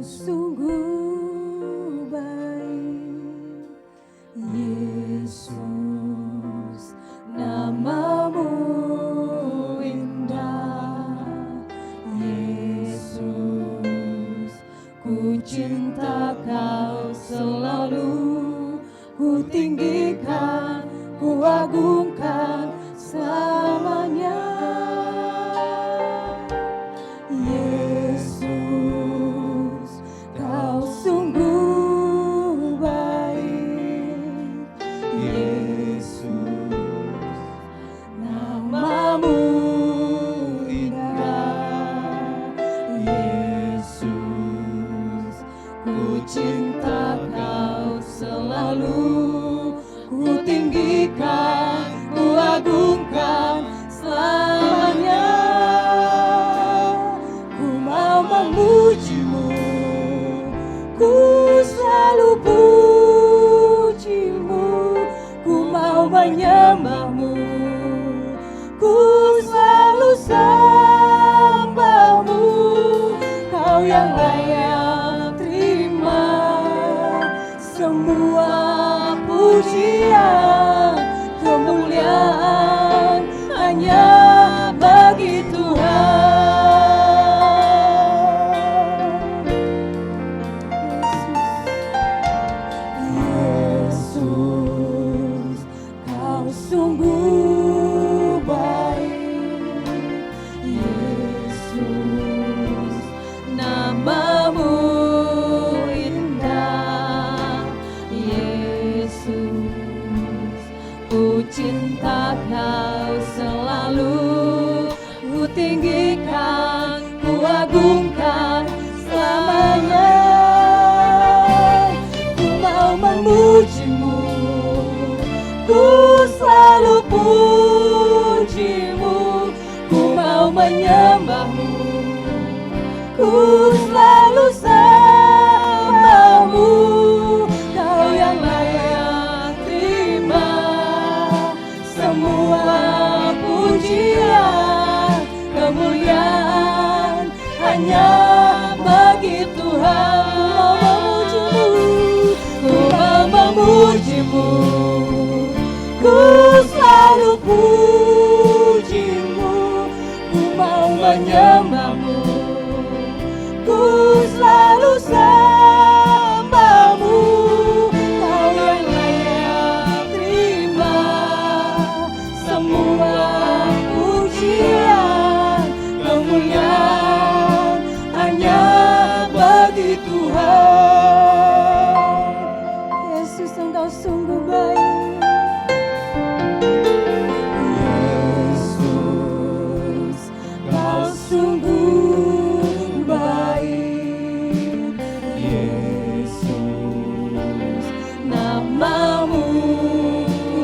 sungguh baik, Yesus, namamu indah, Yesus, ku cinta kau selalu, ku tinggikan, ku agungkan selamanya. Yesus, kau sungguh baik, Yesus, namamu indah, Yesus, ku cinta kau selalu, ku tinggikan, ku agungkan selamanya. Ku mau memujimu, ku selalu pujimu, ku mau menyembahmu, ku selalu sembahmu. Kau yang layak terima semua pujian, kemuliaan hanya bagi Tuhan. Yesus, kau sungguh baik, Yesus, namamu indah, Yesus, ku cinta kau selalu, ku tinggikan, ku agungkan selamanya. Ku mau memujimu, ku selalu pujimu, ku mau menyembahmu, ku selalu sembahmu. Kau yang layak terima semua pujian, kemuliaan hanya bagi Tuhan. Ku mau memujimu, ku selalu pujimu, ku mau menyembahmu, ku selalu sembahmu. Kau yang layak terima semua pujian, kemuliaan hanya bagi Tuhan. Yesus, Engkau sungguh baik. Yesus, Kau sungguh baik, Yesus, namamu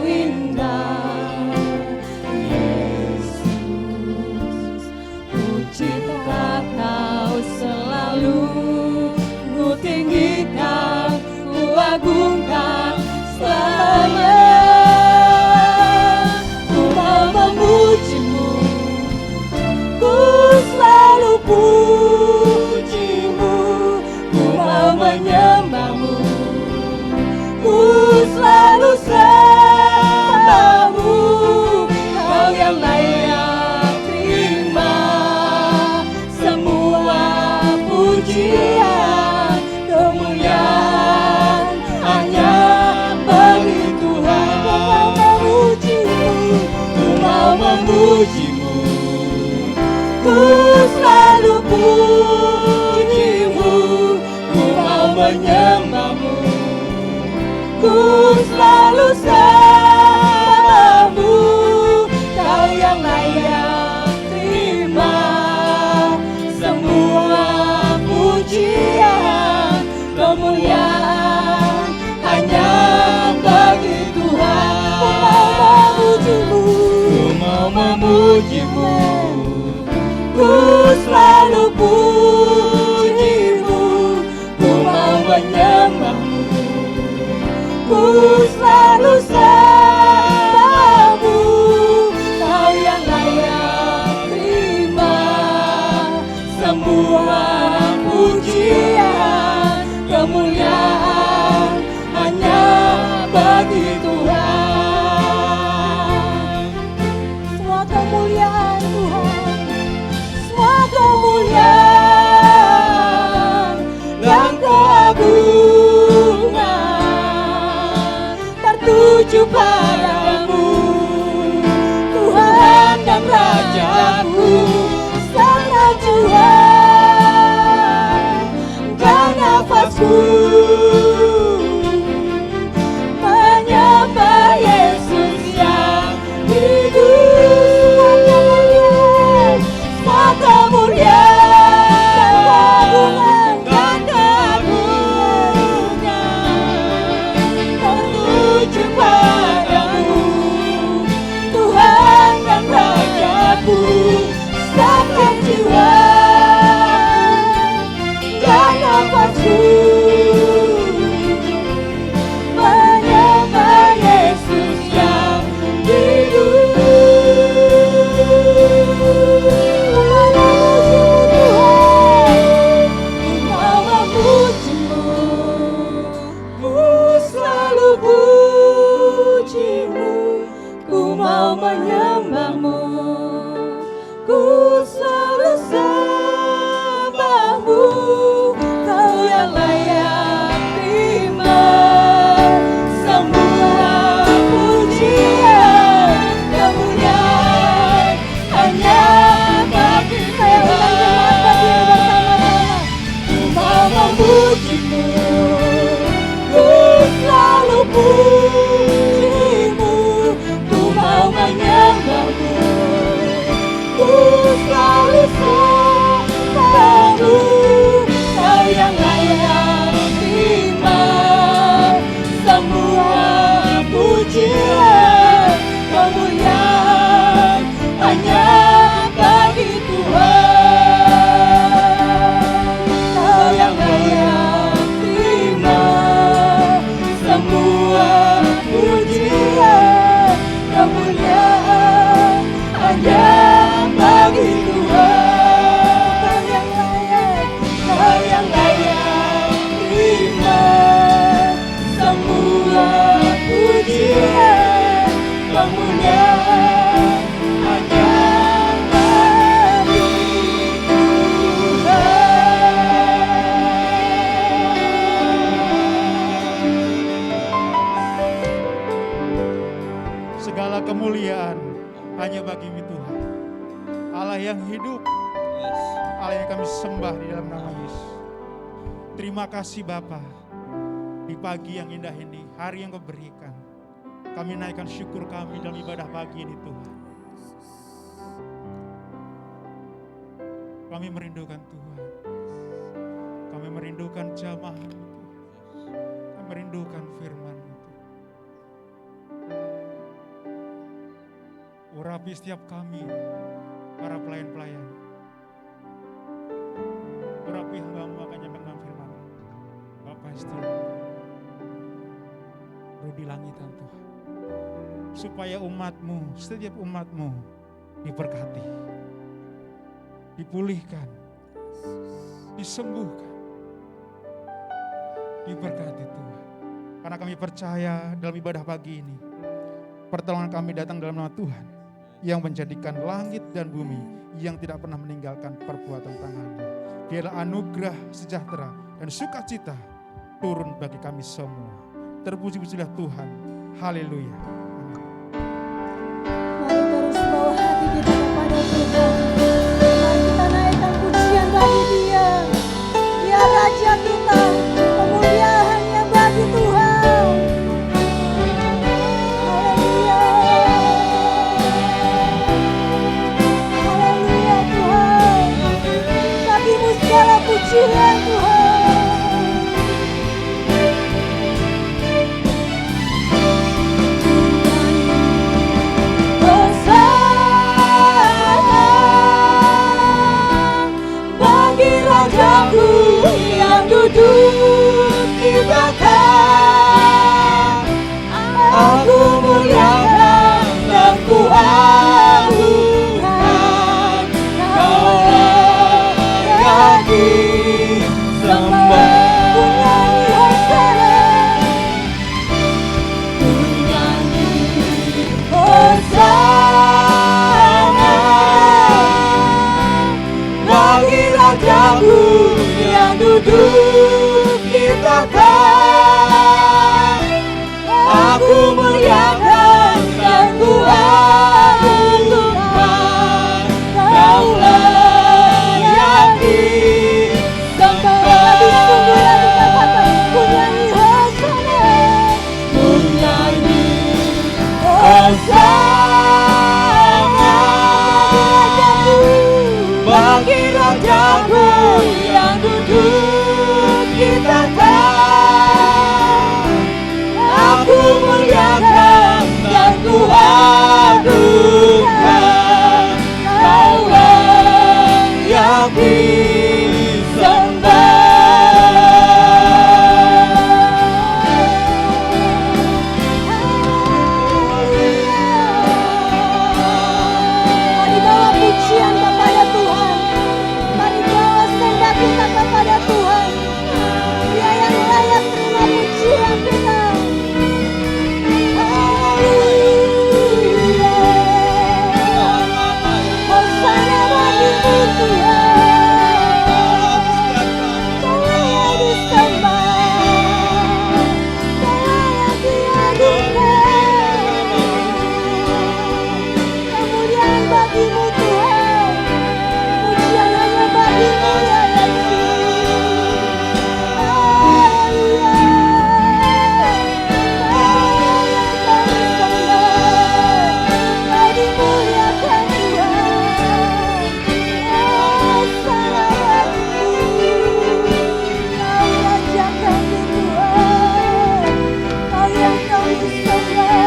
indah, Yesus, ku cinta kau selalu, ku tinggikan, ku agungkan selamanya. Ku mau memujimu, ku selalu pujimu, ku mau menyembahmu, ku selalu sembahmu. Kau yang layak terima semua pujian, kemuliaan hanya bagi Tuhan. Ku mau memujimu, ku selalu pujimu, ku mau menyembahmu, ku selalu sembahmu. Kau yang layak terima semua pujian, kemuliaan hanya bagi Tuhan. Ku mau memujimu, ku selalu pujimu, ku mau menyembahmu, ku selalu sembahmu. Kau yang layak terima semua pujian, bagi Tuhan. Semua kemuliaan Tuhan, semua kemuliaan dan keagungan tertuju padamu, Tuhan dan Rajaku, serta Tuhan dan nafasku menyembah Yesus yang hidup. Semua kemuliaan dan keagungan tertuju padamu, Tuhan dan Rajaku, serta jiwa dan nafasku menyembah Yesus yang hidup. Ku mau menyembahmu, ku selalu sembahmu, Kau yang layak terima semua pujian, kemuliaan hanya bagi Tuhan. Ku mau memujimu, ku selalu pujimu, ku mau menyembahmu, ku selalu sembahmu, Kau yang layak terima semua pujian, kemuliaan hanya bagi Tuhan. Kau yang layak terima semua pujian, kemuliaan hanya bagi Tuhan. Kau yang layak terima semua pujian, kemuliaan hanya bagi Tuhan. Segala kemuliaan hanya bagi-Mu Tuhan, Allah yang hidup, Allah yang kami sembah di dalam nama Yesus. Terima kasih Bapa, di pagi yang indah ini, hari yang Kau berikan, kami naikkan syukur kami dalam ibadah pagi ini Tuhan. Kami merindukan Tuhan, kami merindukan jamaah-Mu Tuhan, kami merindukan firman-Mu Tuhan. Urapi setiap kami, para pelayan-pelayan. Urapi hamba-Mu akan nyampaikan firman Bapa istimewa, Roh di langitan Tuhan, supaya umat-Mu, setiap umat-Mu diberkati, dipulihkan, disembuhkan, diberkati Tuhan. Karena kami percaya dalam ibadah pagi ini, pertolongan kami datang dalam nama Tuhan yang menjadikan langit dan bumi yang tidak pernah meninggalkan perbuatan tangan-Nya. Biarlah anugerah, sejahtera, dan sukacita turun bagi kami semua. Terpuji-pujilah Tuhan. Haleluya. Mari terus bawa hati kita kepada Tuhan. Mari kita naikkan pujian bagi Dia. Dia Raja kita, kemuliaan hanya bagi Tuhan. Haleluya. Haleluya Tuhan. Bagi-Mu segala pujian Tuhan. Hosana duduk di tahta. Aku muliakan dan ku agungkan, Kaulah yang disembah. Ku nyanyi Hosana, Ku nyanyi Hosana bagi Rajaku yang duduk di tahta. Aku muliakan dan ku agungkan, Kaulah yang disembah. Mari bawa pujian kepada Tuhan. Mari bawa sembah kita kepada Tuhan. Dia yang layak terima pujian kita. Haleluya. Hosana bagimu Tuhan. Kau layak disembah. Kau layak diagungkan. Kemuliaan bagimu Tuhan. Pujian hanya bagimu ya Yesus. Haleluya. Kau yang kami sembah. Kau dimuliakan Tuhan. Hosana bagimu. Kau Raja kami Tuhan. Kau yang kami sembah.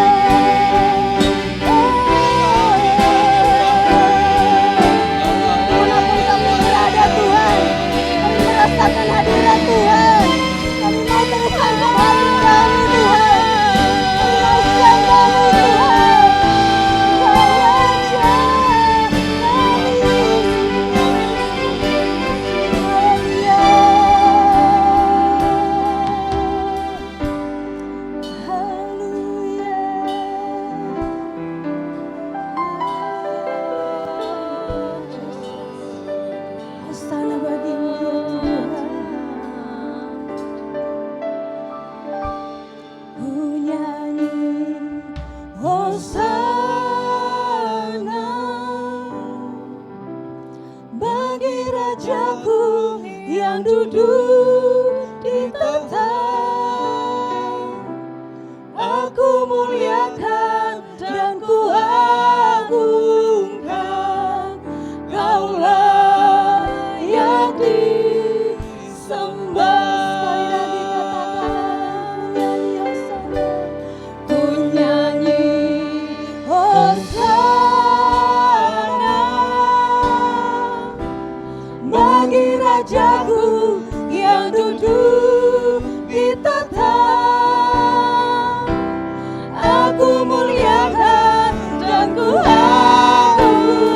Dimanapun kami berada Tuhan, kami merasakan hadirat Tuhan. Kami mau tertangkap hati kami Tuhan. Kami mau sembah-Mu Tuhan. Kau Raja kami. Haleluya. Hosana bagimu ya Tuhan. Ku nyanyi Hosana bagi Rajaku yang duduk di tahta. Aku muliakan dan ku agungkan, Kaulah yang disembah. Ku nyanyi Hosana bagi Rajaku yang duduk di tahta. Aku muliakan dan ku agungkan,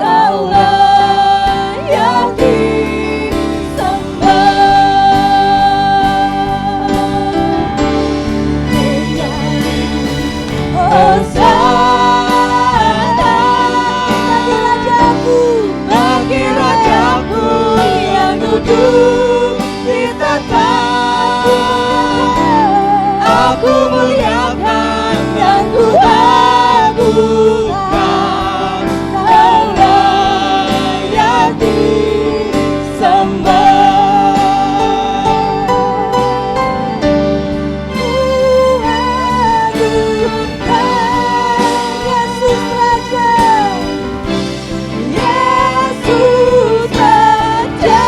Kaulah yang disembah. Ku nyanyi Hosana bagi Rajaku yang duduk di tahta. Aku muliakan dan ku agungkan, Kaulah yang disembah. Ku agungkan Yesus Raja, Yesus Raja.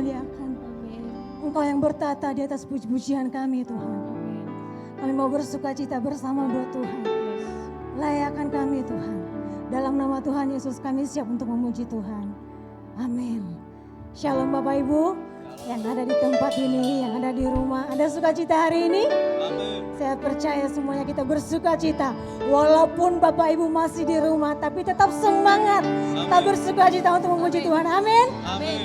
muliakan. Engkau yang bertata di atas puji-pujian kami Tuhan. Kami mau bersuka cita bersama buat Tuhan. Layakan kami Tuhan. Dalam nama Tuhan Yesus kami siap untuk memuji Tuhan. Amin. Shalom Bapak Ibu yang ada di tempat ini, yang ada di rumah. Ada sukacita hari ini? Saya percaya semuanya kita bersuka cita. Walaupun Bapak Ibu masih di rumah, tapi tetap semangat. Kita bersuka cita untuk memuji Tuhan. Amin.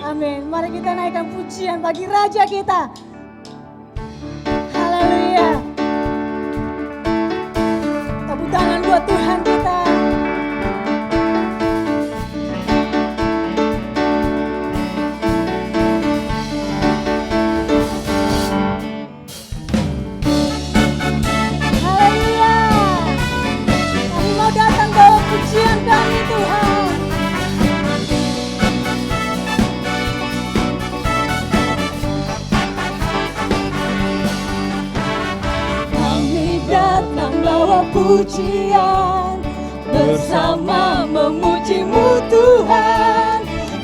Amin. Mari kita naikkan pujian bagi Raja kita. Haleluya. Tepuk tangan buat Tuhan kita. Pujian kami Tuhan. Kami datang bawa pujian, bersama memuji-Mu Tuhan.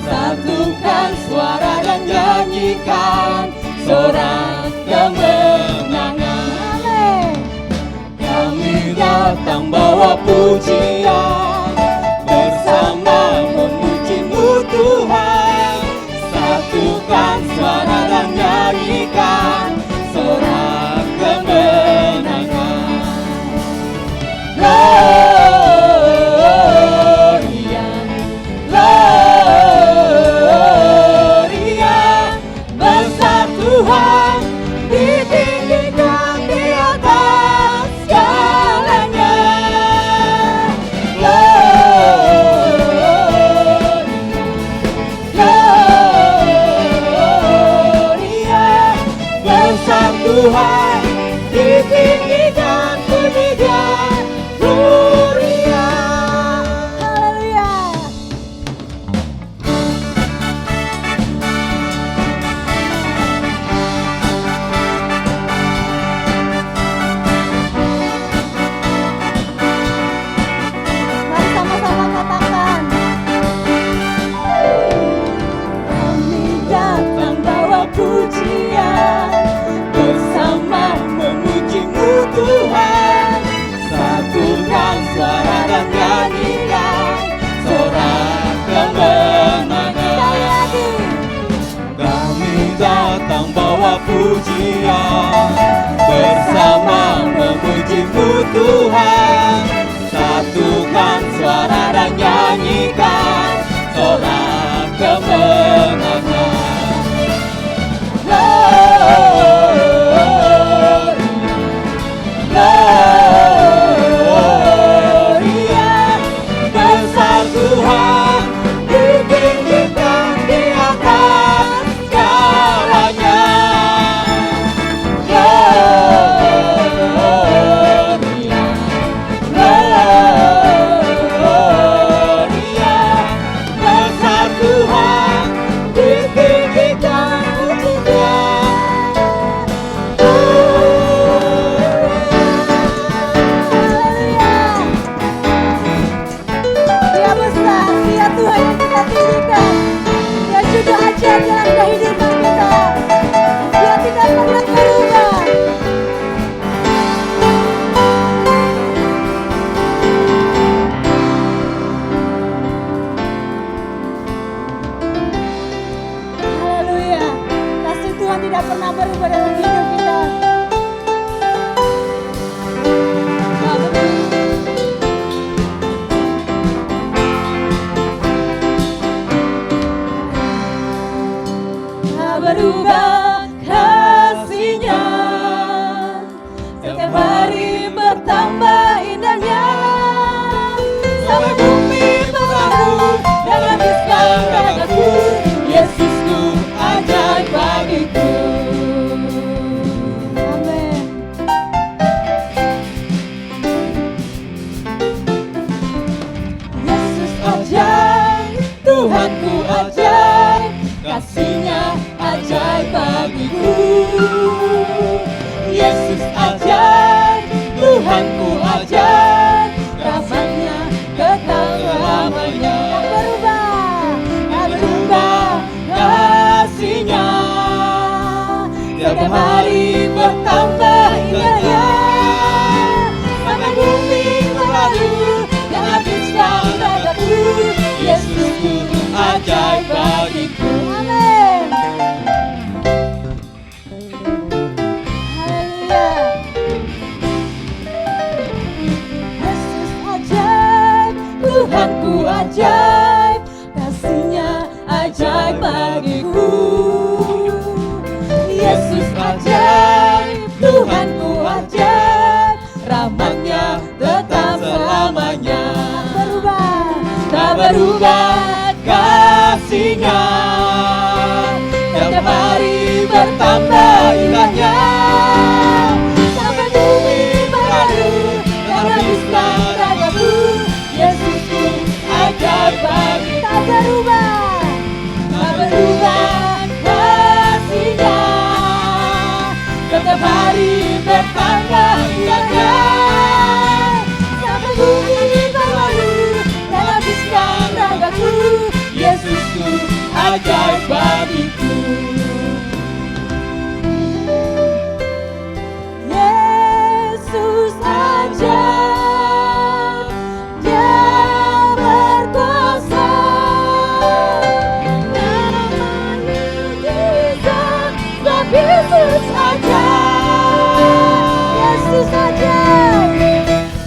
Satukan suara dan nyanyikan sorak kemenangan. Amin. Kami datang bawa pujian, bersama memuji-Mu Tuhan. Satukan suara dan nyanyikan sorak kemenangan. Gloria, Gloria, besar Tuhan, ditinggikan di atas segalanya. Gloria, besar Tuhan, ditinggikan puji-Dia. Gloria. Haleluya. Mari sama-sama katakan. Kami datang bawa pujian, bersama memuji-Mu Tuhan. Satukan suara dan nyanyikan sorak kemenangan. Kami datang bawa pujian, bersama memuji-Mu Tuhan. Satukan suara dan nyanyikan sorak kemenangan. Gloria, besar Tuhan, ditinggikan di atas segalanya. Gloria, Gloria, besar Tuhan, ditinggikan puji-Dia. Dia besar, Dia Tuhan yang kita tinggikan. Dia juga ajar dalam kehidupan kita. Dia tidak pernah berubah. Haleluya. Kasih Tuhan tidak pernah berubah dalam hidup kita. Tak berubah kasih-Nya, setiap hari bertambah indahnya. Sampai bumi berlalu dan habiskan ragaku, Yesusku ajaib bagiku. Amin. Yesus ajaib, Tuhanku ajaib, kasih-Nya ajaib bagiku. Yesus ajaib, Tuhanku setiap hari bertambah indahnya. Sampai bumi berlalu dan habiskan ragaku, Yesusku ajaib bagiku. Amin. Haleluya. Yesus ajaib, Tuhanku ajaib, kasih-Nya ajaib bagiku. Yesus ajaib, Tuhanku ajaib, rahmat-Nya tetap selamanya. Tak berubah kasih-Nya, setiap hari bertambah indahnya. Sampai bumi berlalu dan habiskan ragaku, Yesusku ajaib bagi. Tak berubah kasih-Nya, setiap hari bertambah indahnya. Sampai bumi berlalu dan habiskan ragaku, Yesusku ajaib bagiku. Yesus ajaib, Dia berkuasa, namanya mujizat, sebab Yesus ajaib. Yesus ajaib,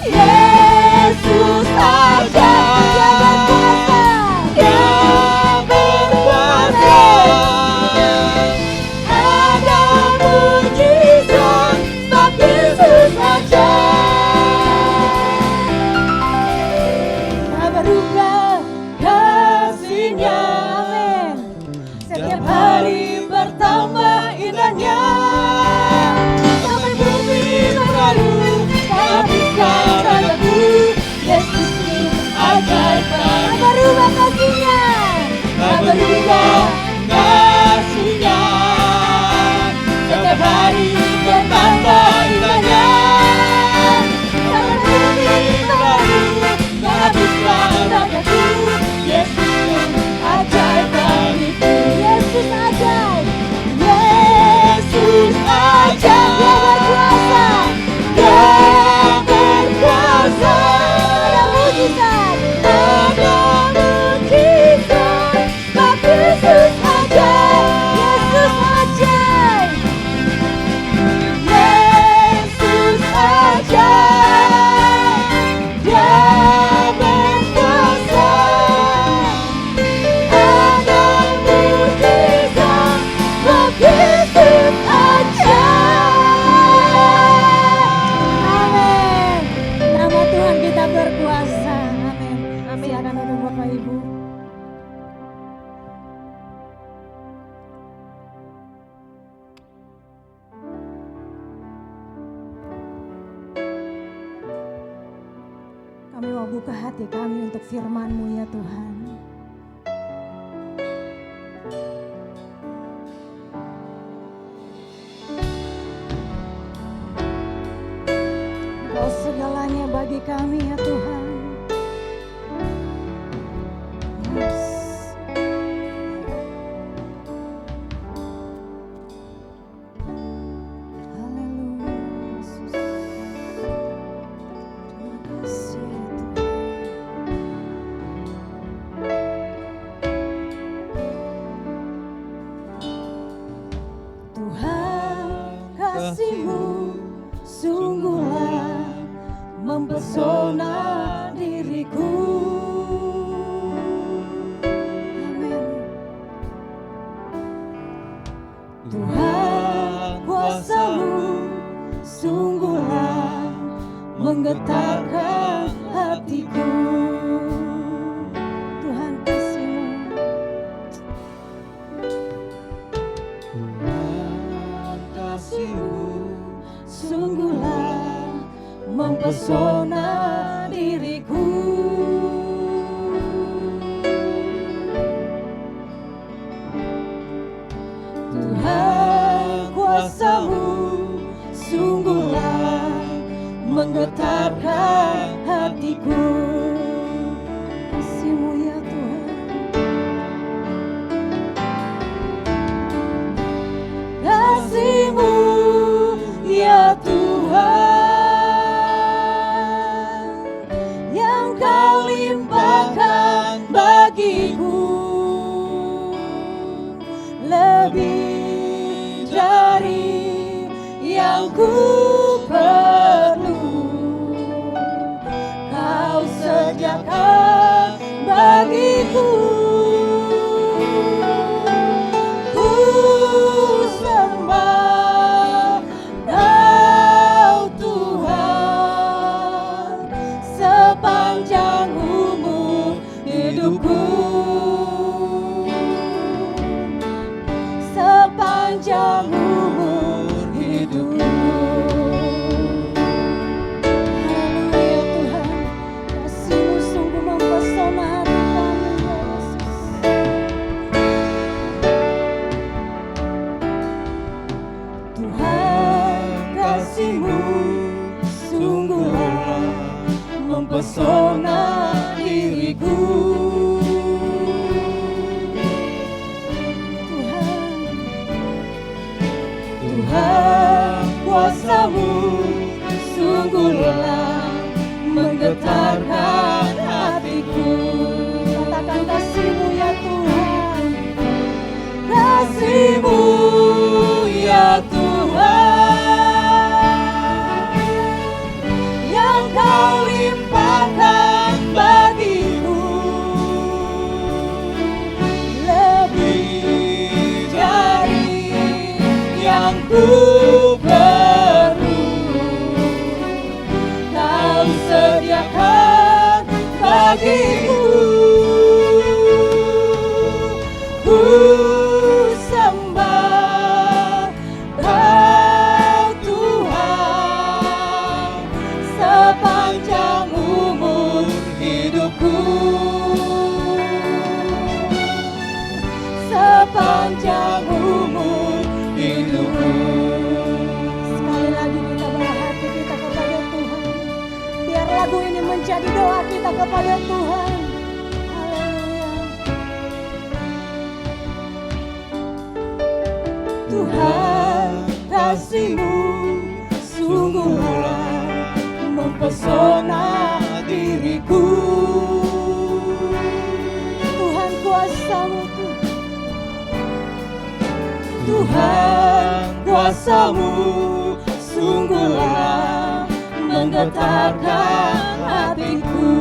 Yesus ajaib, Dia berkuasa, Dia berkuasa. Ada mujizat, sebab Yesus ajaib. Tak berubah kasih-Nya, amin. Setiap hari bertambah indahnya. Sampai bumi berlalu dan habiskan ragaku, Yesusku ajaib. Tak berubah kasih-Nya, tak berubah kasih-Nya, setiap hari bertambah indahnya. Sampai bumi berlalu dan habiskan ragaku, Yesusku ajaib bagiku. Yesus ajaib, Yesus ajaib, Dia berkuasa, Dia berkuasa. Ada mujizat, ada mujizat, sebab Yesus ajaib. Yesus ajaib, Yesus ajaib, Dia berkuasa. Ada mujizat, sebab Yesus ajaib. Amin. Nama Tuhan kita berkuasa. Amin. Silakan duduk Bapak Ibu. Kami mau buka hati kami untuk firman-Mu ya Tuhan. Engkau segalanya bagi kami ya Tuhan. Yes. Haleluya Yesus. Terima kasih ya Tuhan. Tuhan, kasih-Mu sungguhlah mempesona diriku. Amin. Tuhan, kuasa-Mu sungguhlah menggetarkan hatiku. Tuhan, kasih-Mu sungguhlah mempesona diriku. Tuhan, kuasa-Mu sungguhlah menggetarkan hatiku. Kasih-Mu ya Tuhan. Kasih-Mu yang ku perlu Kau sediakan bagiku. Ku sembah Kau Tuhan sepanjang umur hidupku. Sepanjang umur hidupku. Haleluya Tuhan, kasih-Mu sungguh mempesona hati kami ya Yesus. Tuhan, kasih-Mu sungguhlah mempesona diriku. Tuhan, kuasa-Mu sungguhlah menggetarkan hatiku. Katakan kasih-Mu ya Tuhan, kasih-Mu ya Tuhan, yang Kau limpahkan bagiku, lebih dari yang ku perlu. Kau sediakan bagiku. Ku sembah Kau Tuhan sepanjang umur hidupku. Sepanjang umur hidupku. Sekali lagi kita bawa hati kita kepada Tuhan. Biar lagu ini menjadi doa kita kepada Tuhan. Haleluya. Tuhan, kasih-Mu sungguhlah mempesona diriku. Tuhan, kuasa-Mu Tuhan, kuasa-Mu sungguhlah menggetarkan hatiku.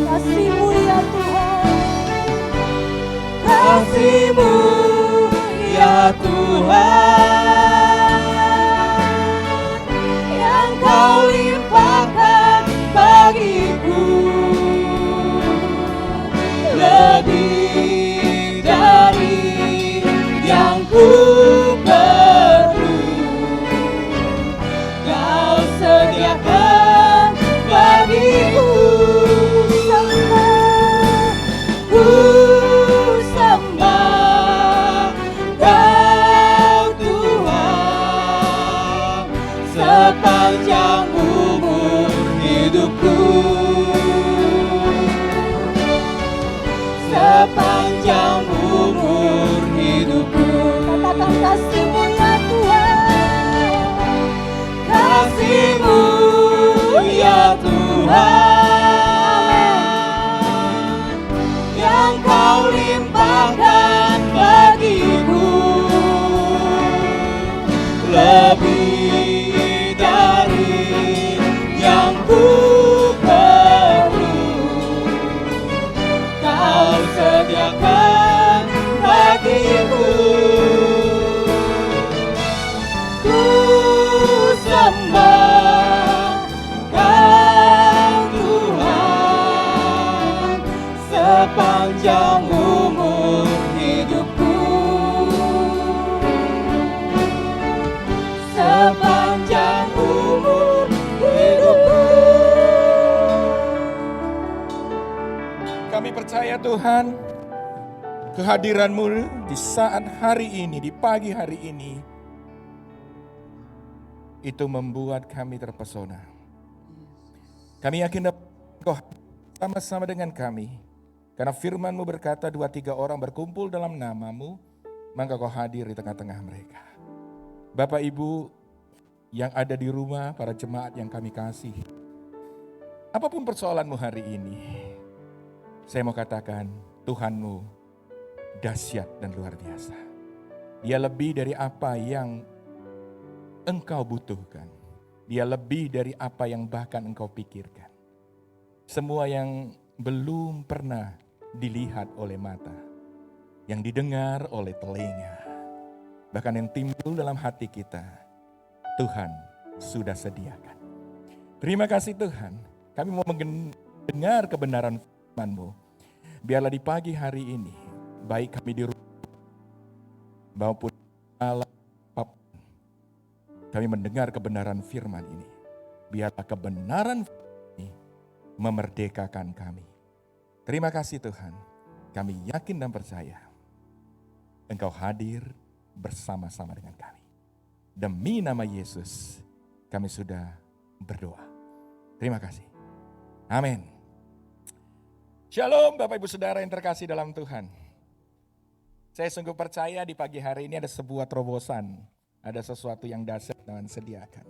Kasih-Mu ya Tuhan, kasih-Mu ya Tuhan, yang Kau limpahkan bagiku, lebih dari yang ku perlu. Kau sediakan bagiku. Ku sembah Kau Tuhan sepanjang umur hidupku. Sepanjang umur hidupku. Katakan kasih-Mu ya Tuhan, kasih-Mu ya Tuhan, yang Kau limpahkan bagiku, lebih dari yang ku perlu. Kau sediakan bagiku. Ku sembah Kau Tuhan sepanjang umur hidupku. Sepanjang umur hidupku. Kami percaya Tuhan, kehadiran-Mu di saat hari ini, di pagi hari ini, itu membuat kami terpesona. Kami yakin Kau sama-sama dengan kami, karena firman-Mu berkata 2-3 orang berkumpul dalam nama-Mu, maka Kau hadir di tengah-tengah mereka. Bapak Ibu yang ada di rumah, para jemaat yang kami kasih, apapun persoalan-Mu hari ini, saya mau katakan Tuhan-Mu dahsyat dan luar biasa. Dia lebih dari apa yang engkau butuhkan. Dia lebih dari apa yang bahkan engkau pikirkan. Semua yang belum pernah dilihat oleh mata, yang didengar oleh telinga, bahkan yang timbul dalam hati kita, Tuhan sudah sediakan. Terima kasih Tuhan, kami mau mendengar kebenaran firman-Mu. Biarlah di pagi hari ini, baik kami di rumah maupun alam apapun, kami mendengar kebenaran firman ini. Biarlah kebenaran ini memerdekakan kami. Terima kasih Tuhan, kami yakin dan percaya Engkau hadir bersama-sama dengan kami. Demi nama Yesus, kami sudah berdoa. Terima kasih. Amin. Shalom Bapak Ibu Saudara yang terkasih dalam Tuhan. Saya sungguh percaya di pagi hari ini ada sebuah terobosan, ada sesuatu yang dahsyat Tuhan sediakan.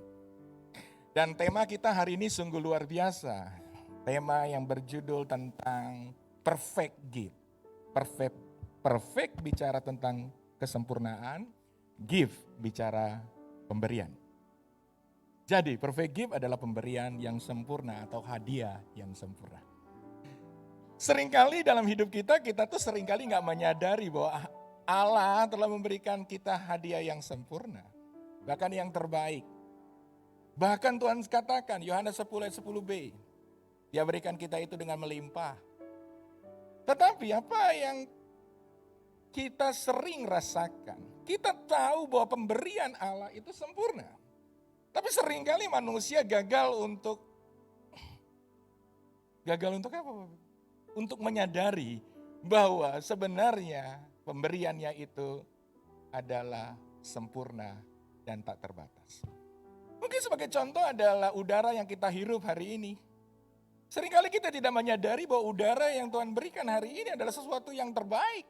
Dan tema kita hari ini sungguh luar biasa. Tema yang berjudul tentang perfect gift. Perfect bicara tentang kesempurnaan, gift bicara pemberian. Jadi perfect gift adalah pemberian yang sempurna atau hadiah yang sempurna. Seringkali dalam hidup kita tuh seringkali gak menyadari bahwa Allah telah memberikan kita hadiah yang sempurna. Bahkan yang terbaik. Bahkan Tuhan katakan, Yohanes 10 ayat 10b, Dia berikan kita itu dengan melimpah. Tetapi apa yang kita sering rasakan, kita tahu bahwa pemberian Allah itu sempurna. Tapi seringkali manusia gagal untuk apa? Untuk menyadari bahwa sebenarnya pemberiannya itu adalah sempurna dan tak terbatas. Mungkin sebagai contoh adalah udara yang kita hirup hari ini. Seringkali kita tidak menyadari bahwa udara yang Tuhan berikan hari ini adalah sesuatu yang terbaik,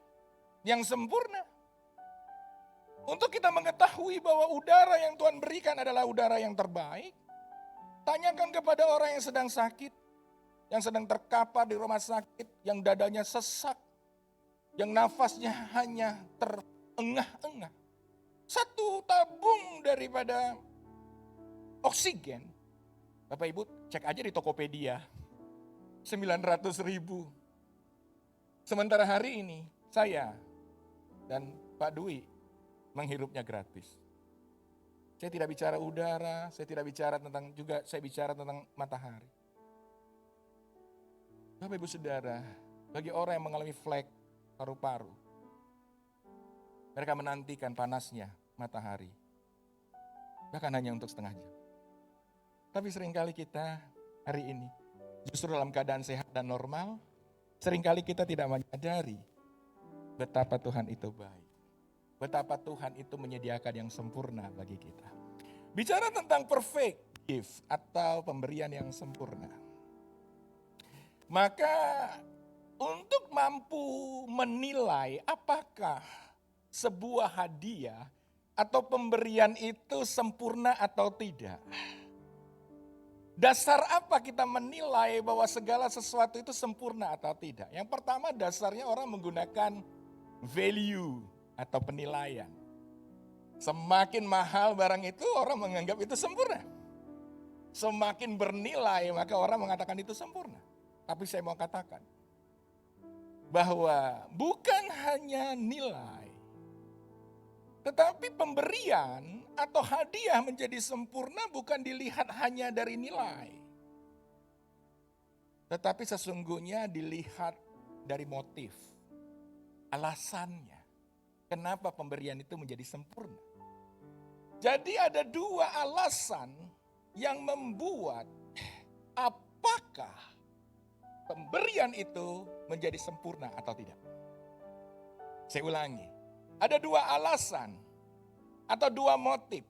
yang sempurna. Untuk kita mengetahui bahwa udara yang Tuhan berikan adalah udara yang terbaik, tanyakan kepada orang yang sedang sakit, yang sedang terkapar di rumah sakit, yang dadanya sesak, yang nafasnya hanya terengah-engah. Satu tabung daripada oksigen, Bapak Ibu cek aja di Tokopedia, 900.000. Sementara hari ini saya dan Pak Dwi menghirupnya gratis. Saya tidak bicara udara, saya tidak bicara tentang juga, saya bicara tentang matahari. Bapak Ibu Saudara, bagi orang yang mengalami flek paru-paru, mereka menantikan panasnya matahari, bahkan hanya untuk setengah jam. Tapi seringkali kita hari ini, justru dalam keadaan sehat dan normal, seringkali kita tidak menyadari betapa Tuhan itu baik. Betapa Tuhan itu menyediakan yang sempurna bagi kita. Bicara tentang perfect gift atau pemberian yang sempurna. Maka untuk mampu menilai apakah sebuah hadiah atau pemberian itu sempurna atau tidak. Dasar apa kita menilai bahwa segala sesuatu itu sempurna atau tidak? Yang pertama dasarnya orang menggunakan value atau penilaian. Semakin mahal barang itu orang menganggap itu sempurna. Semakin bernilai maka orang mengatakan itu sempurna. Tapi saya mau katakan bahwa bukan hanya nilai, tetapi pemberian atau hadiah menjadi sempurna bukan dilihat hanya dari nilai. Tetapi sesungguhnya dilihat dari motif, alasannya. Kenapa pemberian itu menjadi sempurna. Jadi ada dua alasan yang membuat apakah pemberian itu menjadi sempurna atau tidak. Saya ulangi. Ada dua alasan atau dua motif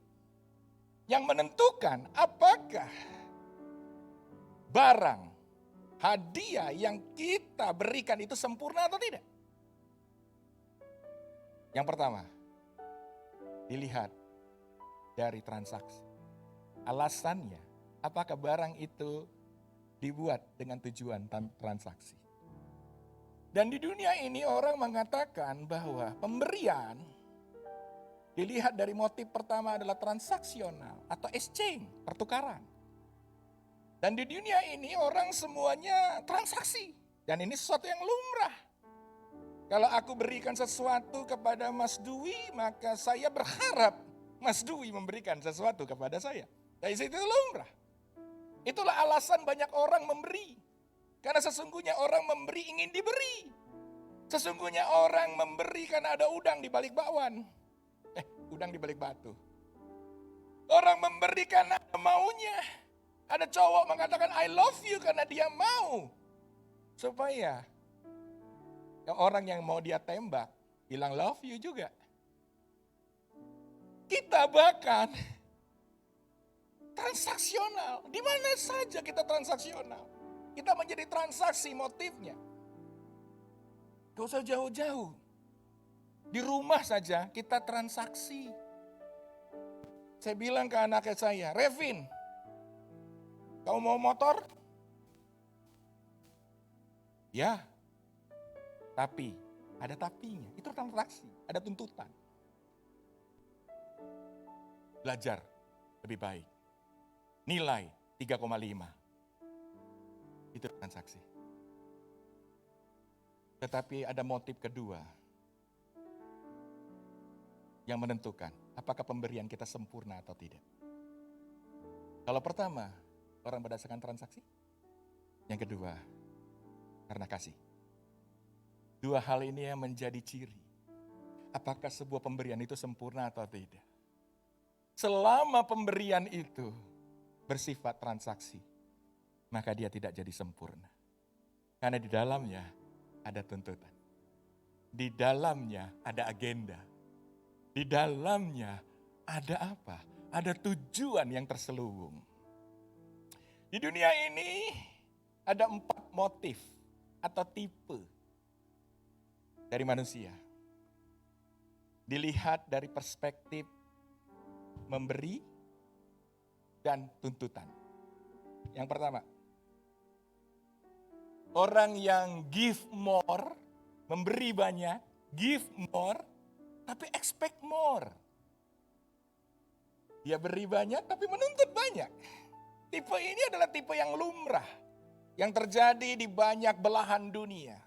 yang menentukan apakah barang, hadiah yang kita berikan itu sempurna atau tidak. Yang pertama, dilihat dari transaksi. Alasannya, apakah barang itu dibuat dengan tujuan transaksi. Dan di dunia ini orang mengatakan bahwa pemberian Dilihat dari motif pertama adalah transaksional atau exchange, pertukaran. Dan di dunia ini orang semuanya transaksi. Dan ini sesuatu yang lumrah. Kalau aku berikan sesuatu kepada Mas Dwi, maka saya berharap Mas Dwi memberikan sesuatu kepada saya. Dari situ lumrah. Itulah alasan banyak orang memberi. Karena sesungguhnya orang memberi ingin diberi. Sesungguhnya orang memberi karena ada udang di balik bakwan. Udang di balik batu. Orang memberi karena maunya. Ada cowok mengatakan I love you karena dia mau. Supaya orang yang mau dia tembak bilang love you juga. Kita bahkan transaksional. Di mana saja kita transaksional. Kita menjadi transaksi motifnya. Gak usah jauh-jauh. Di rumah saja kita transaksi. Saya bilang ke anak saya, Revin, kamu mau motor? Ya. Tapi, ada tapinya. Itu transaksi, ada tuntutan. Belajar lebih baik. Nilai 3,5. Itu transaksi. Tetapi ada motif kedua yang menentukan apakah pemberian kita sempurna atau tidak. Kalau pertama, orang berdasarkan transaksi. Yang kedua, karena kasih. Dua hal ini yang menjadi ciri. Apakah sebuah pemberian itu sempurna atau tidak. Selama pemberian itu bersifat transaksi, maka dia tidak jadi sempurna. Karena di dalamnya ada tuntutan. Di dalamnya ada agenda. Di dalamnya ada apa? Ada tujuan yang terselubung. Di dunia ini ada 4 motif atau tipe dari manusia. Dilihat dari perspektif memberi dan tuntutan. Yang pertama, orang yang give more, memberi banyak, give more, tapi expect more. Dia beri banyak tapi menuntut banyak. Tipe ini adalah tipe yang lumrah, yang terjadi di banyak belahan dunia.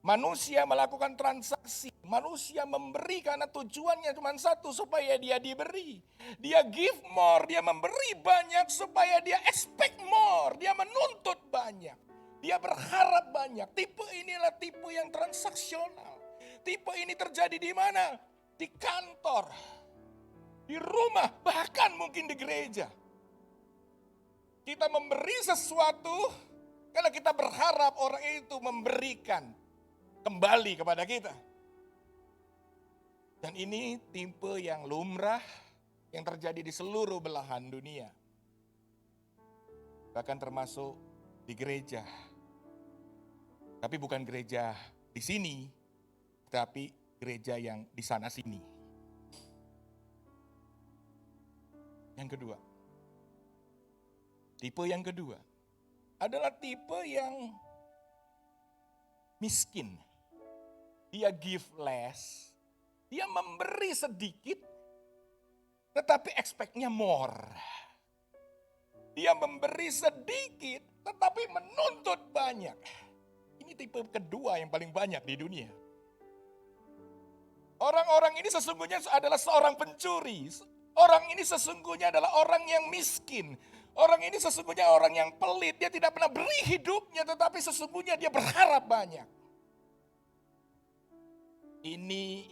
Manusia melakukan transaksi, manusia memberi karena tujuannya cuma satu, supaya dia diberi. Dia give more, dia memberi banyak supaya dia expect more, dia menuntut banyak. Dia berharap banyak. Tipe inilah tipe yang transaksional. Tipe ini terjadi di mana? Di kantor, di rumah, bahkan mungkin di gereja. Kita memberi sesuatu karena kita berharap orang itu memberikan kembali kepada kita. Dan ini tipe yang lumrah yang terjadi di seluruh belahan dunia. Bahkan termasuk di gereja. Tapi bukan gereja di sini, tapi gereja yang di sana sini. Yang kedua. Tipe yang kedua adalah tipe yang miskin. Dia give less, dia memberi sedikit, tetapi expect-nya more. Dia memberi sedikit, tetapi menuntut banyak. Ini tipe kedua yang paling banyak di dunia. Orang-orang ini sesungguhnya adalah seorang pencuri. Orang ini sesungguhnya adalah orang yang miskin. Orang ini sesungguhnya orang yang pelit. Dia tidak pernah beri hidupnya, tetapi sesungguhnya dia berharap banyak. Ini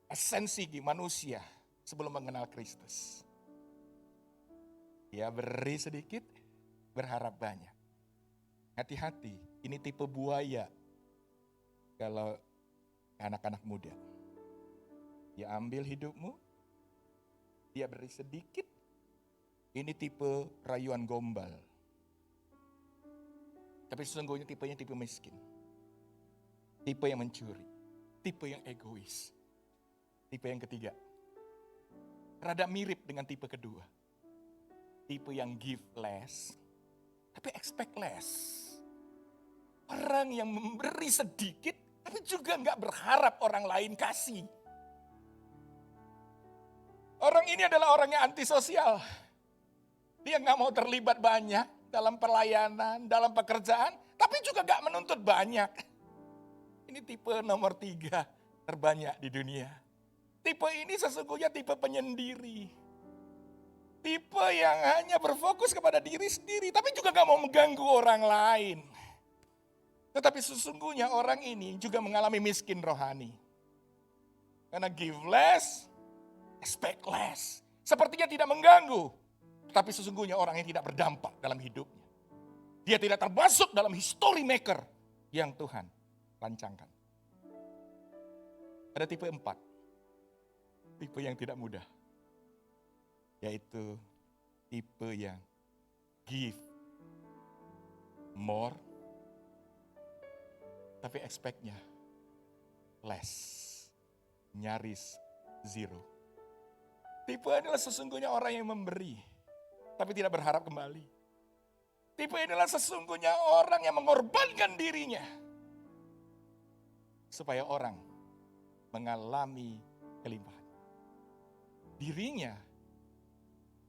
esensi manusia sebelum mengenal Kristus. Dia beri sedikit, berharap banyak. Hati-hati, ini tipe buaya. Kalau anak-anak muda. Dia ambil hidupmu, dia beri sedikit. Ini tipe rayuan gombal. Tapi sesungguhnya tipenya tipe miskin. Tipe yang mencuri. Tipe yang egois. Tipe yang ketiga. Rada mirip dengan tipe kedua. Tipe yang give less, tapi expect less. Orang yang memberi sedikit, tapi juga gak berharap orang lain kasih. Orang ini adalah orang yang antisosial. Dia nggak mau terlibat banyak dalam pelayanan, dalam pekerjaan, tapi juga nggak menuntut banyak. Ini tipe nomor 3 terbanyak di dunia. Tipe ini sesungguhnya tipe penyendiri. Tipe yang hanya berfokus kepada diri sendiri, tapi juga gak mau mengganggu orang lain. Tetapi sesungguhnya orang ini juga mengalami miskin rohani. Karena give less, expect less. Sepertinya tidak mengganggu, tapi sesungguhnya orang yang tidak berdampak dalam hidupnya. Dia tidak termasuk dalam history maker yang Tuhan rancangkan. Ada tipe 4. Tipe yang tidak mudah. Yaitu tipe yang give more, tapi expect-nya less, nyaris zero. Tipe inilah sesungguhnya orang yang memberi, tapi tidak berharap kembali. Tipe inilah sesungguhnya orang yang mengorbankan dirinya, supaya orang mengalami kelimpahan. Dirinya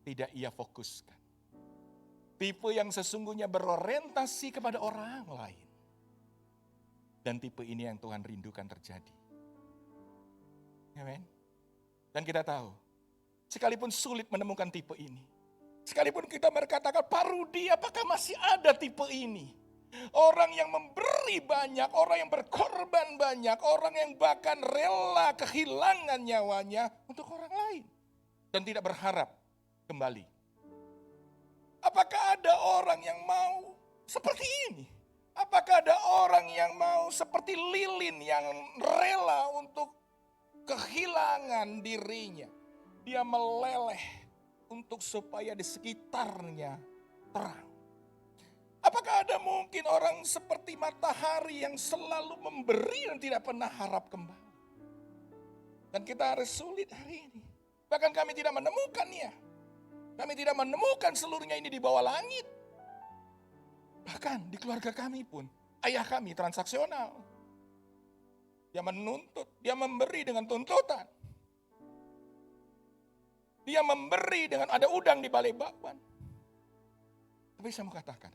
tidak ia fokuskan. Tipe yang sesungguhnya berorientasi kepada orang lain. Dan tipe ini yang Tuhan rindukan terjadi. Amen. Dan kita tahu, sekalipun sulit menemukan tipe ini, sekalipun kita berkatakan, Pak Rudi, apakah masih ada tipe ini? Orang yang memberi banyak, orang yang berkorban banyak, orang yang bahkan rela kehilangan nyawanya untuk orang lain. Dan tidak berharap kembali. Apakah ada orang yang mau seperti ini? Apakah ada orang yang mau seperti lilin yang rela untuk kehilangan dirinya? Dia meleleh untuk supaya di sekitarnya terang. Apakah ada mungkin orang seperti matahari yang selalu memberi dan tidak pernah harap kembali? Dan kita harus sulit hari ini. Bahkan kami tidak menemukannya. Kami tidak menemukan seluruhnya ini di bawah langit. Bahkan di keluarga kami pun, ayah kami transaksional. Dia menuntut, dia memberi dengan tuntutan. Dia memberi dengan ada udang di balik bakwan. Tapi saya mau katakan,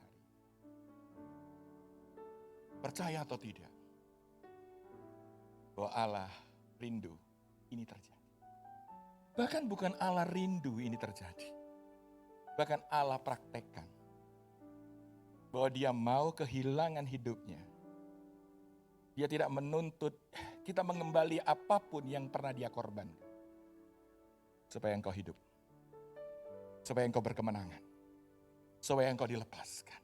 percaya atau tidak, bahwa Allah rindu ini terjadi. Bahkan bukan Allah rindu ini terjadi. Bahkan Allah praktekkan. Bahwa dia mau kehilangan hidupnya. Dia tidak menuntut kita mengembali apapun yang pernah dia korbankan. Supaya engkau hidup. Supaya engkau berkemenangan. Supaya engkau dilepaskan.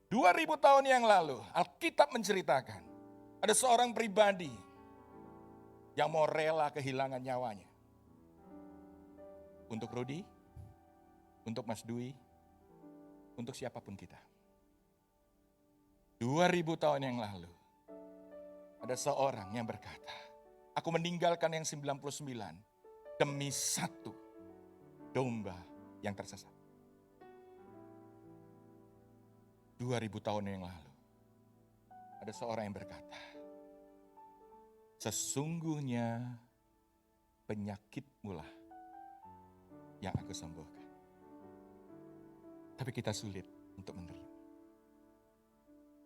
2000 tahun yang lalu Alkitab menceritakan. Ada seorang pribadi yang mau rela kehilangan nyawanya. Untuk Rudi, untuk Mas Dwi, untuk siapapun kita. 2000 tahun yang lalu, ada seorang yang berkata, aku meninggalkan yang 99 demi satu domba yang tersesat. 2000 tahun yang lalu, ada seorang yang berkata, sesungguhnya penyakitmu lah yang aku sembuhkan. Tapi kita sulit untuk menerima.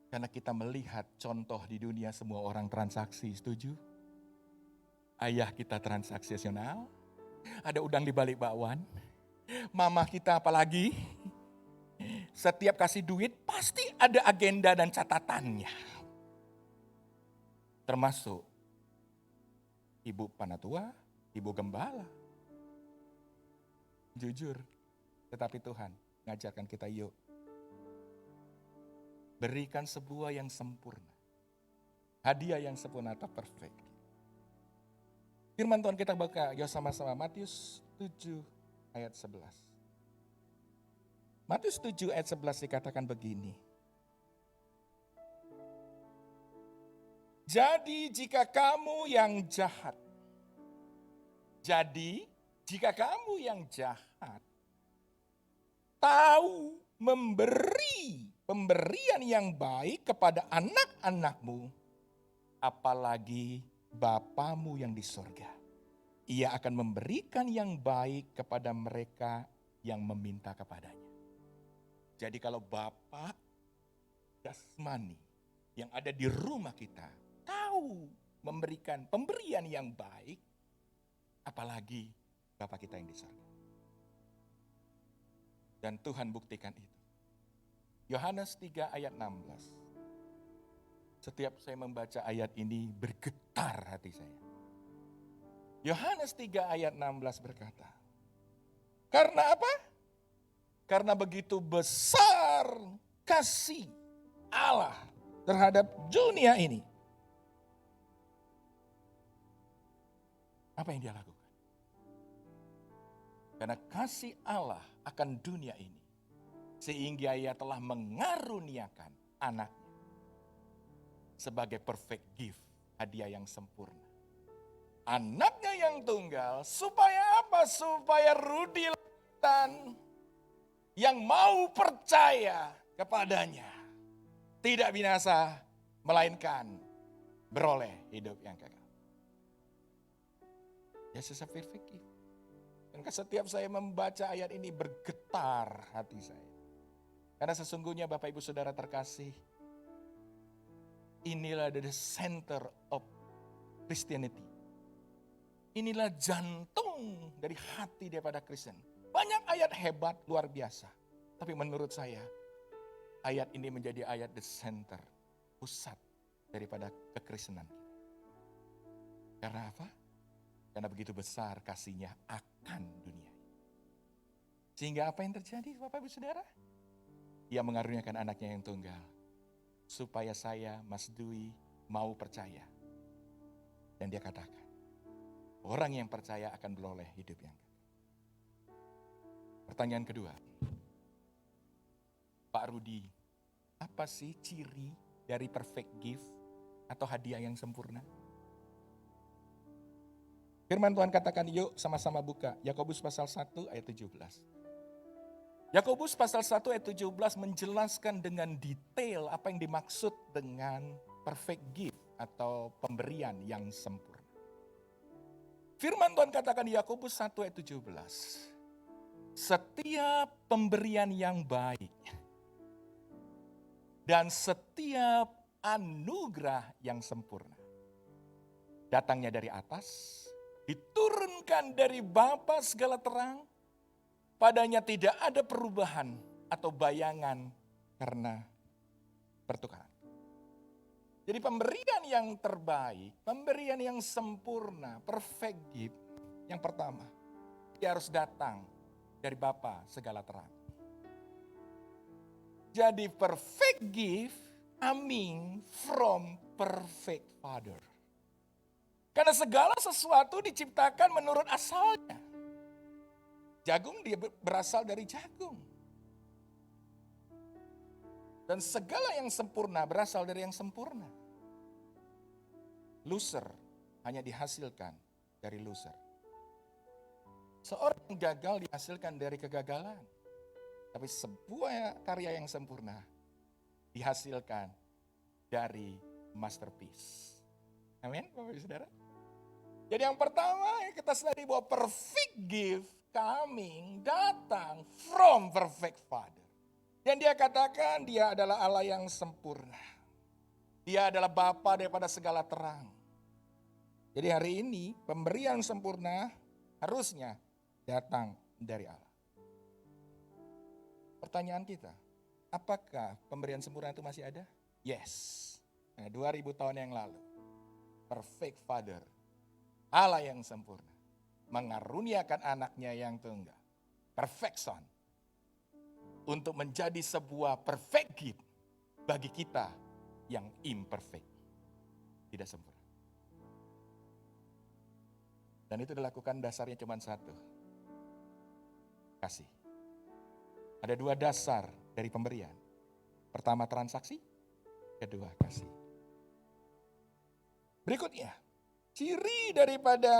Karena kita melihat contoh di dunia semua orang transaksi, setuju? Ayah kita transaksional, ada udang di balik bakwan. Mama kita apalagi, setiap kasih duit pasti ada agenda dan catatannya. Termasuk ibu panatua, ibu gembala. Jujur, tetapi Tuhan mengajarkan kita, yuk berikan sebuah yang sempurna. Hadiah yang sempurna atau perfect. Firman Tuhan kita baca, yuk sama-sama Matius 7 ayat 11. Matius 7 ayat 11 dikatakan begini. Jadi jika kamu yang jahat, tahu memberi pemberian yang baik kepada anak-anakmu, apalagi Bapamu yang di sorga Ia akan memberikan yang baik kepada mereka yang meminta kepadanya. Jadi kalau Bapak jasmani yang ada di rumah kita tahu memberikan pemberian yang baik, apalagi Bapak kita yang di surga. Dan Tuhan buktikan itu. Yohanes 3 ayat 16. Setiap saya membaca ayat ini bergetar hati saya. Yohanes 3 ayat 16 berkata, karena apa? Karena begitu besar kasih Allah terhadap dunia ini. Apa yang dia lakukan? Karena kasih Allah akan dunia ini, sehingga ia telah mengaruniakan anaknya sebagai perfect gift, hadiah yang sempurna. Anaknya yang tunggal, supaya apa? Supaya Rudi Lautan yang mau percaya kepadanya tidak binasa, melainkan beroleh hidup yang kekal. Yesus a perfect gift. Dan setiap saya membaca ayat ini bergetar hati saya. Karena sesungguhnya Bapak Ibu Saudara terkasih, inilah the center of Christianity. Inilah jantung dari hati daripada Kristen. Banyak ayat hebat, luar biasa. Tapi menurut saya, ayat ini menjadi ayat the center, pusat daripada kekristenan. Karena apa? Karena begitu besar kasihnya akan dunia. Sehingga apa yang terjadi Bapak Ibu Saudara? Ia mengaruniakan anaknya yang tunggal. Supaya saya, Mas Dwi, mau percaya. Dan dia katakan, orang yang percaya akan beroleh hidup yang kekal. Pertanyaan kedua, Pak Rudi, apa sih ciri dari perfect gift atau hadiah yang sempurna? Firman Tuhan katakan, yuk sama-sama buka Yakobus pasal 1 ayat 17. Yakobus pasal 1 ayat 17 menjelaskan dengan detail apa yang dimaksud dengan perfect gift atau pemberian yang sempurna. Firman Tuhan katakan di Yakobus 1 ayat 17. Setiap pemberian yang baik dan setiap anugerah yang sempurna datangnya dari atas, diturunkan dari Bapa segala terang, padanya tidak ada perubahan atau bayangan karena pertukaran. Jadi pemberian yang terbaik, pemberian yang sempurna, perfect gift, yang pertama, dia harus datang dari Bapa segala terang. Jadi perfect gift coming from perfect Father. Karena segala sesuatu diciptakan menurut asalnya. Jagung dia berasal dari jagung. Dan segala yang sempurna berasal dari yang sempurna. Loser hanya dihasilkan dari loser. Seorang yang gagal dihasilkan dari kegagalan. Tapi sebuah karya yang sempurna dihasilkan dari masterpiece. Amin, Bapak Ibu Saudara. Jadi yang pertama yang kita sadari bahwa perfect gift coming, datang from perfect Father. Dan dia katakan dia adalah Allah yang sempurna. Dia adalah Bapa daripada segala terang. Jadi hari ini pemberian sempurna harusnya datang dari Allah. Pertanyaan kita, apakah pemberian sempurna itu masih ada? Yes. 2000 tahun yang lalu, perfect Father, Allah yang sempurna, mengaruniakan anaknya yang tunggal, perfect Son, untuk menjadi sebuah perfect gift bagi kita yang imperfect, tidak sempurna. Dan itu dilakukan dasarnya cuma satu, kasih. Ada dua dasar dari pemberian. Pertama transaksi, kedua kasih. Berikutnya, ciri daripada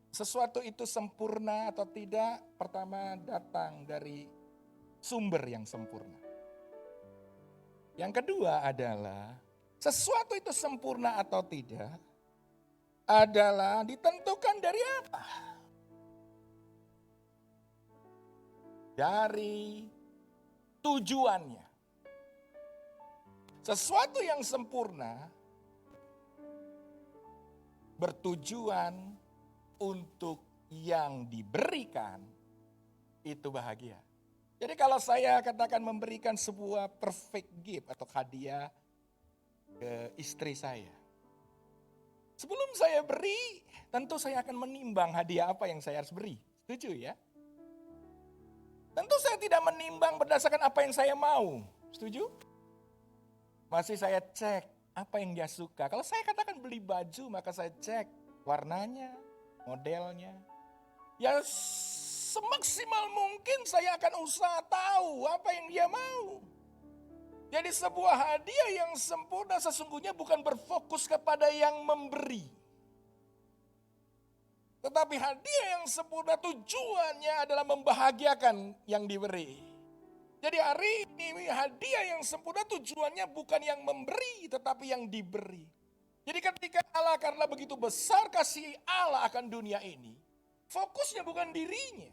sesuatu itu sempurna atau tidak, pertama datang dari sumber yang sempurna. Yang kedua adalah sesuatu itu sempurna atau tidak adalah ditentukan dari apa? Dari tujuannya. Sesuatu yang sempurna bertujuan untuk yang diberikan itu bahagia. Jadi kalau saya katakan memberikan sebuah perfect gift atau hadiah ke istri saya. Sebelum saya beri, tentu saya akan menimbang hadiah apa yang saya harus beri. Setuju ya? Tentu saya tidak menimbang berdasarkan apa yang saya mau. Setuju? Masih saya cek apa yang dia suka. Kalau saya katakan beli baju, maka saya cek warnanya, modelnya. Ya semaksimal mungkin saya akan usaha tahu apa yang dia mau. Jadi sebuah hadiah yang sempurna sesungguhnya bukan berfokus kepada yang memberi. Tetapi hadiah yang sempurna tujuannya adalah membahagiakan yang diberi. Jadi hari ini hadiah yang sempurna tujuannya bukan yang memberi tetapi yang diberi. Jadi ketika Allah karena begitu besar kasih Allah akan dunia ini, fokusnya bukan dirinya.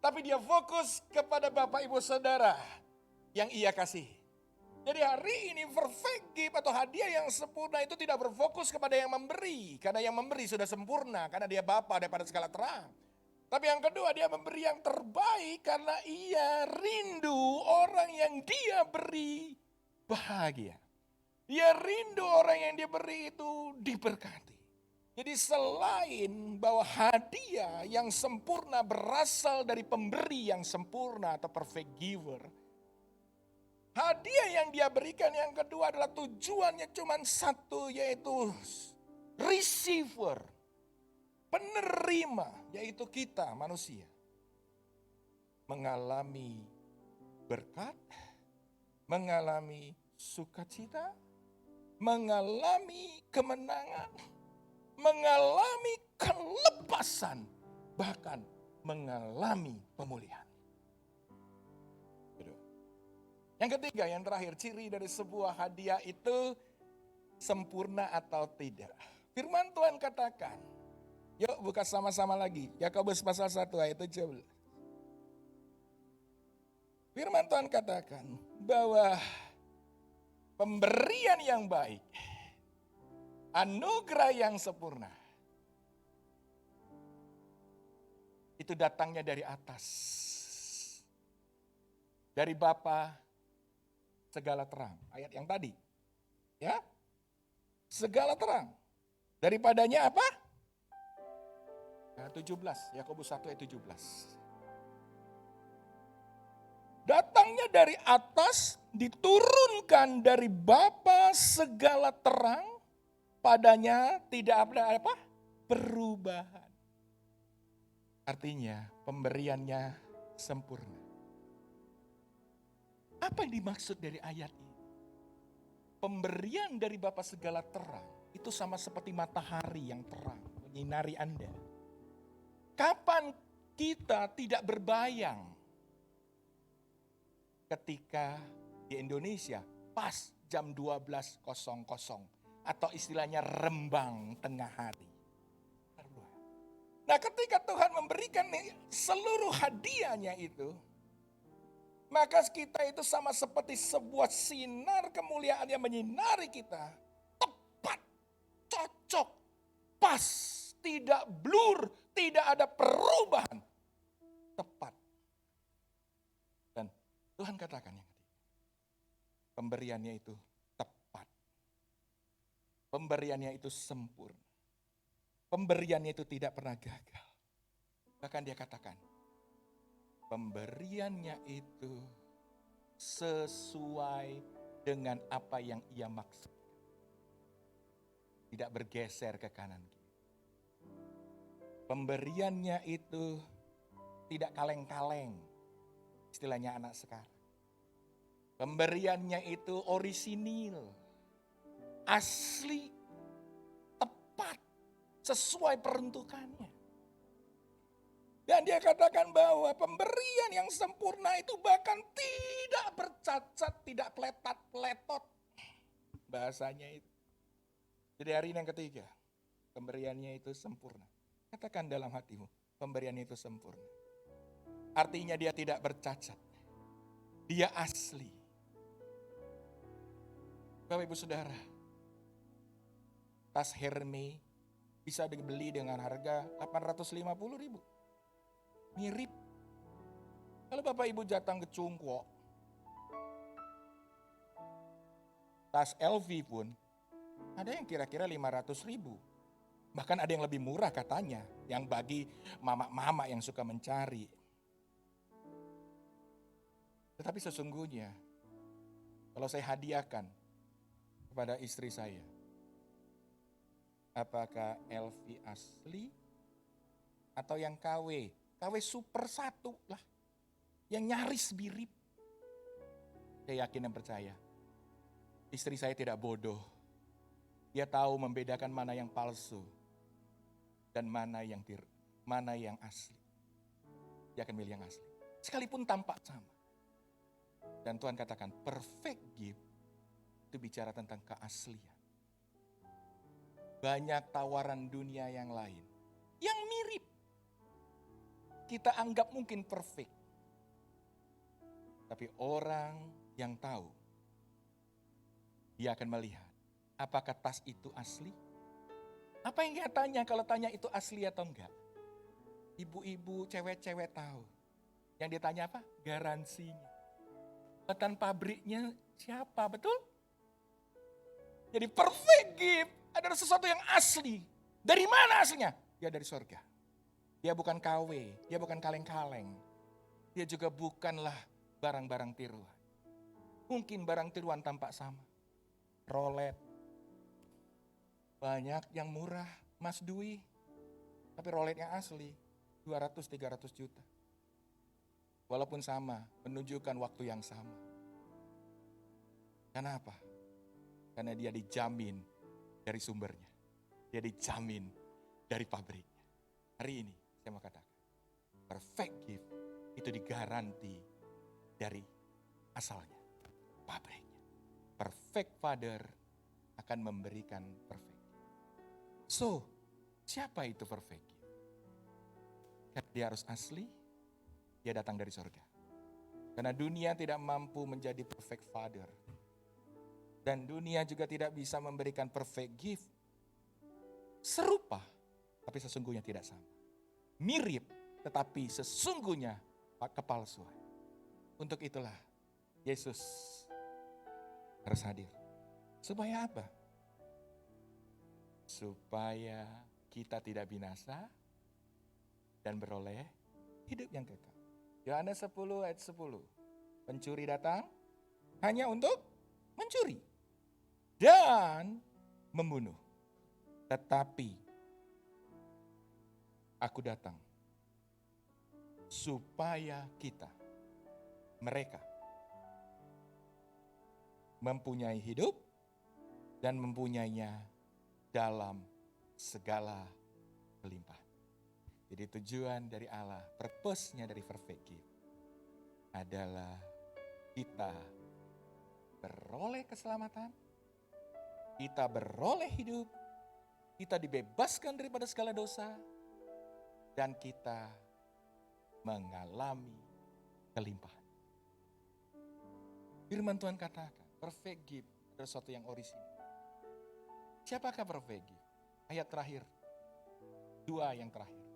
Tapi dia fokus kepada Bapak Ibu Saudara yang ia kasih. Jadi hari ini perfect gift atau hadiah yang sempurna itu tidak berfokus kepada yang memberi. Karena yang memberi sudah sempurna, karena dia Bapa daripada segala terang. Tapi yang kedua dia memberi yang terbaik karena ia rindu orang yang dia beri bahagia. Dia rindu orang yang dia beri itu diberkati. Jadi selain bahwa hadiah yang sempurna berasal dari pemberi yang sempurna atau perfect giver. Hadiah yang dia berikan yang kedua adalah tujuannya cuma satu yaitu receiver. Penerima, yaitu kita manusia, mengalami berkat, mengalami sukacita, mengalami kemenangan, mengalami kelepasan, bahkan mengalami pemulihan. Yang ketiga, yang terakhir, ciri dari sebuah hadiah itu sempurna atau tidak. Firman Tuhan katakan, yuk buka sama-sama lagi. Yakobus pasal 1 ayat 17. Firman Tuhan katakan bahwa pemberian yang baik, anugerah yang sempurna, itu datangnya dari atas. Dari Bapa segala terang. Ayat yang tadi. Ya. Segala terang. Daripadanya apa? 17, Yakobus 1 ayat 17. Datangnya dari atas, diturunkan dari Bapa segala terang, padanya tidak ada apa? Perubahan. Artinya pemberiannya sempurna. Apa yang dimaksud dari ayat ini? Pemberian dari Bapa segala terang, itu sama seperti matahari yang terang, menyinari Anda. Kapan kita tidak berbayang ketika di Indonesia pas jam 12.00 atau istilahnya rembang tengah hari. Nah ketika Tuhan memberikan seluruh hadiahnya itu, maka kita itu sama seperti sebuah sinar kemuliaan yang menyinari kita. Tepat, cocok, pas, tidak blur, tidak ada perubahan. Tepat. Dan Tuhan katakan yang ketiga. Pemberiannya itu tepat. Pemberiannya itu sempurna. Pemberiannya itu tidak pernah gagal. Bahkan dia katakan, pemberiannya itu sesuai dengan apa yang ia maksud. Tidak bergeser ke kanan kiri. Pemberiannya itu tidak kaleng-kaleng, istilahnya anak sekarang. Pemberiannya itu orisinil, asli, tepat, sesuai peruntukannya. Dan dia katakan bahwa pemberian yang sempurna itu bahkan tidak bercacat, tidak peletat-peletot. Bahasanya itu. Jadi hari ini yang ketiga, Pemberiannya itu sempurna. Katakan dalam hatimu, pemberiannya itu sempurna. Artinya dia tidak bercacat. Dia asli. Bapak Ibu Saudara, tas Hermes bisa dibeli dengan harga 850.000. Mirip. Kalau Bapak Ibu datang ke Cungkwo, tas LV pun ada yang kira-kira 500.000. Bahkan ada yang lebih murah katanya, yang bagi mama-mama yang suka mencari. Tetapi sesungguhnya, kalau saya hadiahkan kepada istri saya, apakah LV asli atau yang KW? KW Super 1 lah, yang nyaris mirip. Saya yakin dan percaya, istri saya tidak bodoh. Dia tahu membedakan mana yang palsu dan mana yang asli. Dia akan milih yang asli. Sekalipun tampak sama. Dan Tuhan katakan perfect gift itu bicara tentang keaslian. Banyak tawaran dunia yang lain yang mirip. Kita anggap mungkin perfect. Tapi orang yang tahu, dia akan melihat apakah tas itu asli. Apa yang dia tanya kalau tanya itu asli atau enggak? Ibu-ibu, cewek-cewek tahu. Yang ditanya apa? Garansinya. Buatan pabriknya siapa, betul? Jadi perfect gift adalah sesuatu yang asli. Dari mana aslinya? Dia dari surga. Dia bukan KW, dia bukan kaleng-kaleng. Dia juga bukanlah barang-barang tiruan. Mungkin barang tiruan tampak sama. Rolex. Banyak yang murah, Mas Dwi. Tapi Rolex yang asli 200-300 juta. Walaupun sama, menunjukkan waktu yang sama. Kenapa? Karena dia dijamin dari sumbernya. Dia dijamin dari pabriknya. Hari ini saya mau katakan, perfect gift itu digaranti dari asalnya, pabriknya. Perfect Father akan memberikan perfect gift. So, siapa itu perfect gift? Karena dia harus asli, dia datang dari surga. Karena dunia tidak mampu menjadi perfect father. Dan dunia juga tidak bisa memberikan perfect gift. Serupa, tapi sesungguhnya tidak sama. Mirip, tetapi sesungguhnya kepalsuan. Untuk itulah Yesus harus hadir. Supaya apa? Supaya kita tidak binasa dan beroleh hidup yang kekal. Yohanes 10 ayat 10. Pencuri datang hanya untuk mencuri dan membunuh. Tetapi aku datang supaya mereka mempunyai hidup dan mempunyainya dalam segala kelimpahan. Jadi tujuan dari Allah, purpose-nya dari perfect gift adalah kita beroleh keselamatan, kita beroleh hidup, kita dibebaskan daripada segala dosa, dan kita mengalami kelimpahan. Firman Tuhan katakan, perfect gift adalah sesuatu yang orisinil. Siapakah perfect gift? Ayat terakhir, 2 yang terakhir.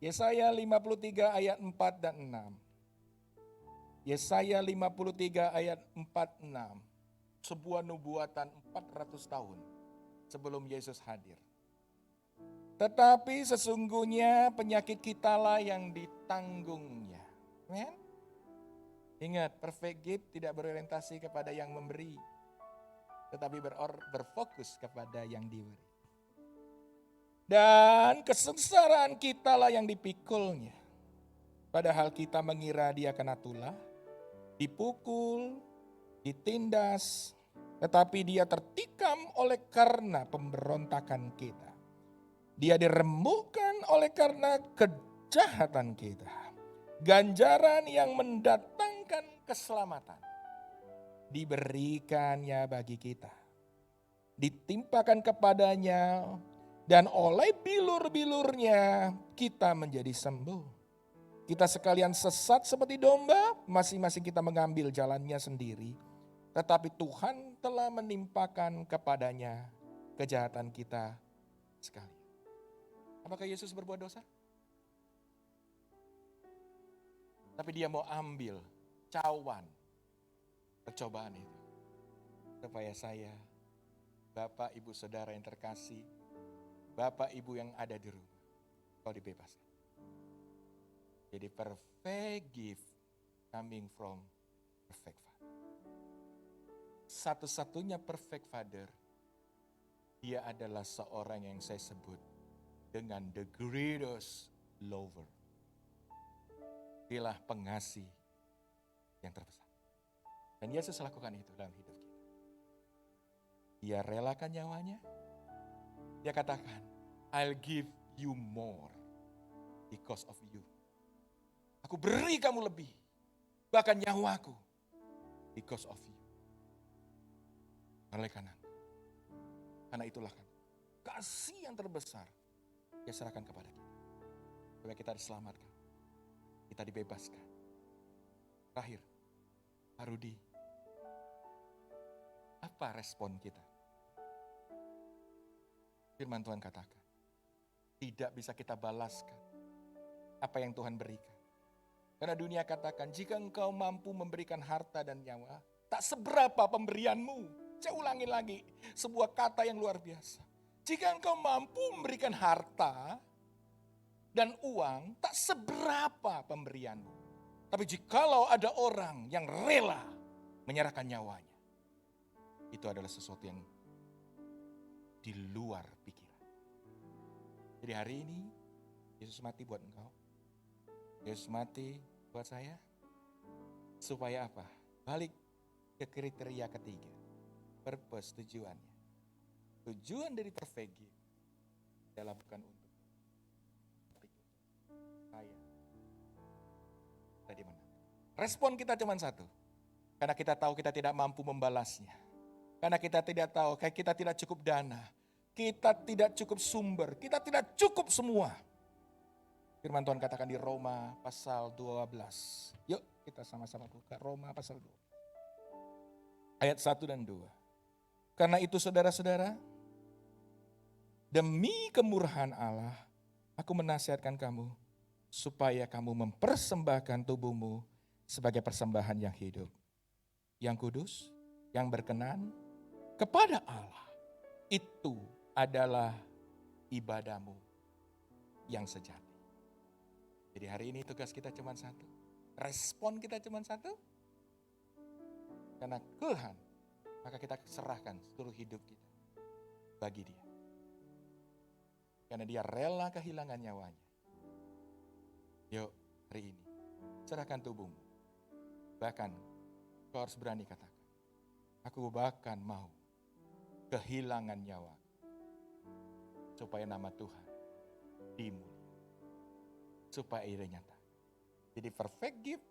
Yesaya 53 ayat 4 dan 6. Yesaya 53 ayat 4, 6. Sebuah nubuatan 400 tahun sebelum Yesus hadir. Tetapi sesungguhnya penyakit kitalah yang ditanggungnya. Amen? Ingat, perfect gift tidak berorientasi kepada yang memberi. Tetapi berfokus kepada yang diberi. Dan kesengsaraan kitalah yang dipikulnya. Padahal kita mengira dia kena tulah, dipukul, ditindas, tetapi dia tertikam oleh karena pemberontakan kita. Dia diremukkan oleh karena kejahatan kita. Ganjaran yang mendatangkan keselamatan diberikannya bagi kita. Ditimpakan kepadanya Dan oleh bilur-bilurnya kita menjadi sembuh. Kita sekalian sesat seperti domba, masing-masing kita mengambil jalannya sendiri. Tetapi Tuhan telah menimpakan kepadanya kejahatan kita sekali. Apakah Yesus berbuat dosa? Tapi dia mau ambil cawan percobaan itu. Supaya saya, Bapak, Ibu, Saudara yang terkasih, Bapak, Ibu yang ada di rumah, kau dibebaskan. Jadi perfect gift coming from perfect Father. Satu-satunya perfect Father, dia adalah seorang yang saya sebut dengan the greatest lover. Dialah pengasih yang terbesar. Dan Yesus lakukan itu dalam hidup kita. Dia relakan nyawanya. Dia katakan, I'll give you more because of you. Aku beri kamu lebih, bahkan nyawaku, because of you. Oleh karena itulah kan, kasih yang terbesar, dia serahkan kepada kita. Supaya kita diselamatkan, kita dibebaskan. Terakhir, Pak Rudi, apa respon kita? Firman Tuhan katakan, tidak bisa kita balaskan apa yang Tuhan berikan. Karena dunia katakan, jika engkau mampu memberikan harta dan nyawa, tak seberapa pemberianmu. Saya ulangi lagi, sebuah kata yang luar biasa. Jika engkau mampu memberikan harta dan uang, tak seberapa pemberianmu. Tapi jikalau ada orang yang rela menyerahkan nyawanya, itu adalah sesuatu yang di luar pikiran. Jadi hari ini, Yesus mati buat engkau. Yesus mati buat saya. Supaya apa? Balik ke kriteria ketiga. Purpose, tujuannya. Tujuan dari perfect gift adalah bukan untuk saya. Tadi mana? Respon kita cuma satu. Karena kita tahu kita tidak mampu membalasnya. Karena kita tidak tahu, kayak kita tidak cukup dana. Kita tidak cukup sumber. Kita tidak cukup semua. Firman Tuhan katakan di Roma pasal 12. Yuk kita sama-sama buka Roma pasal 12. Ayat 1 dan 2. Karena itu saudara-saudara, demi kemurahan Allah, aku menasihatkan kamu, supaya kamu mempersembahkan tubuhmu sebagai persembahan yang hidup, yang kudus, yang berkenan kepada Allah. Itu adalah ibadahmu yang sejati. Jadi hari ini tugas kita cuma satu. Respon kita cuma satu. Karena Tuhan, maka kita serahkan seluruh hidup kita bagi Dia. Karena Dia rela kehilangan nyawanya. Yuk hari ini, serahkan tubuhmu. Bahkan kau harus berani katakan, aku bahkan mau kehilangan nyawa supaya nama Tuhan dimuliakan, supaya ia nyata. Jadi perfect gift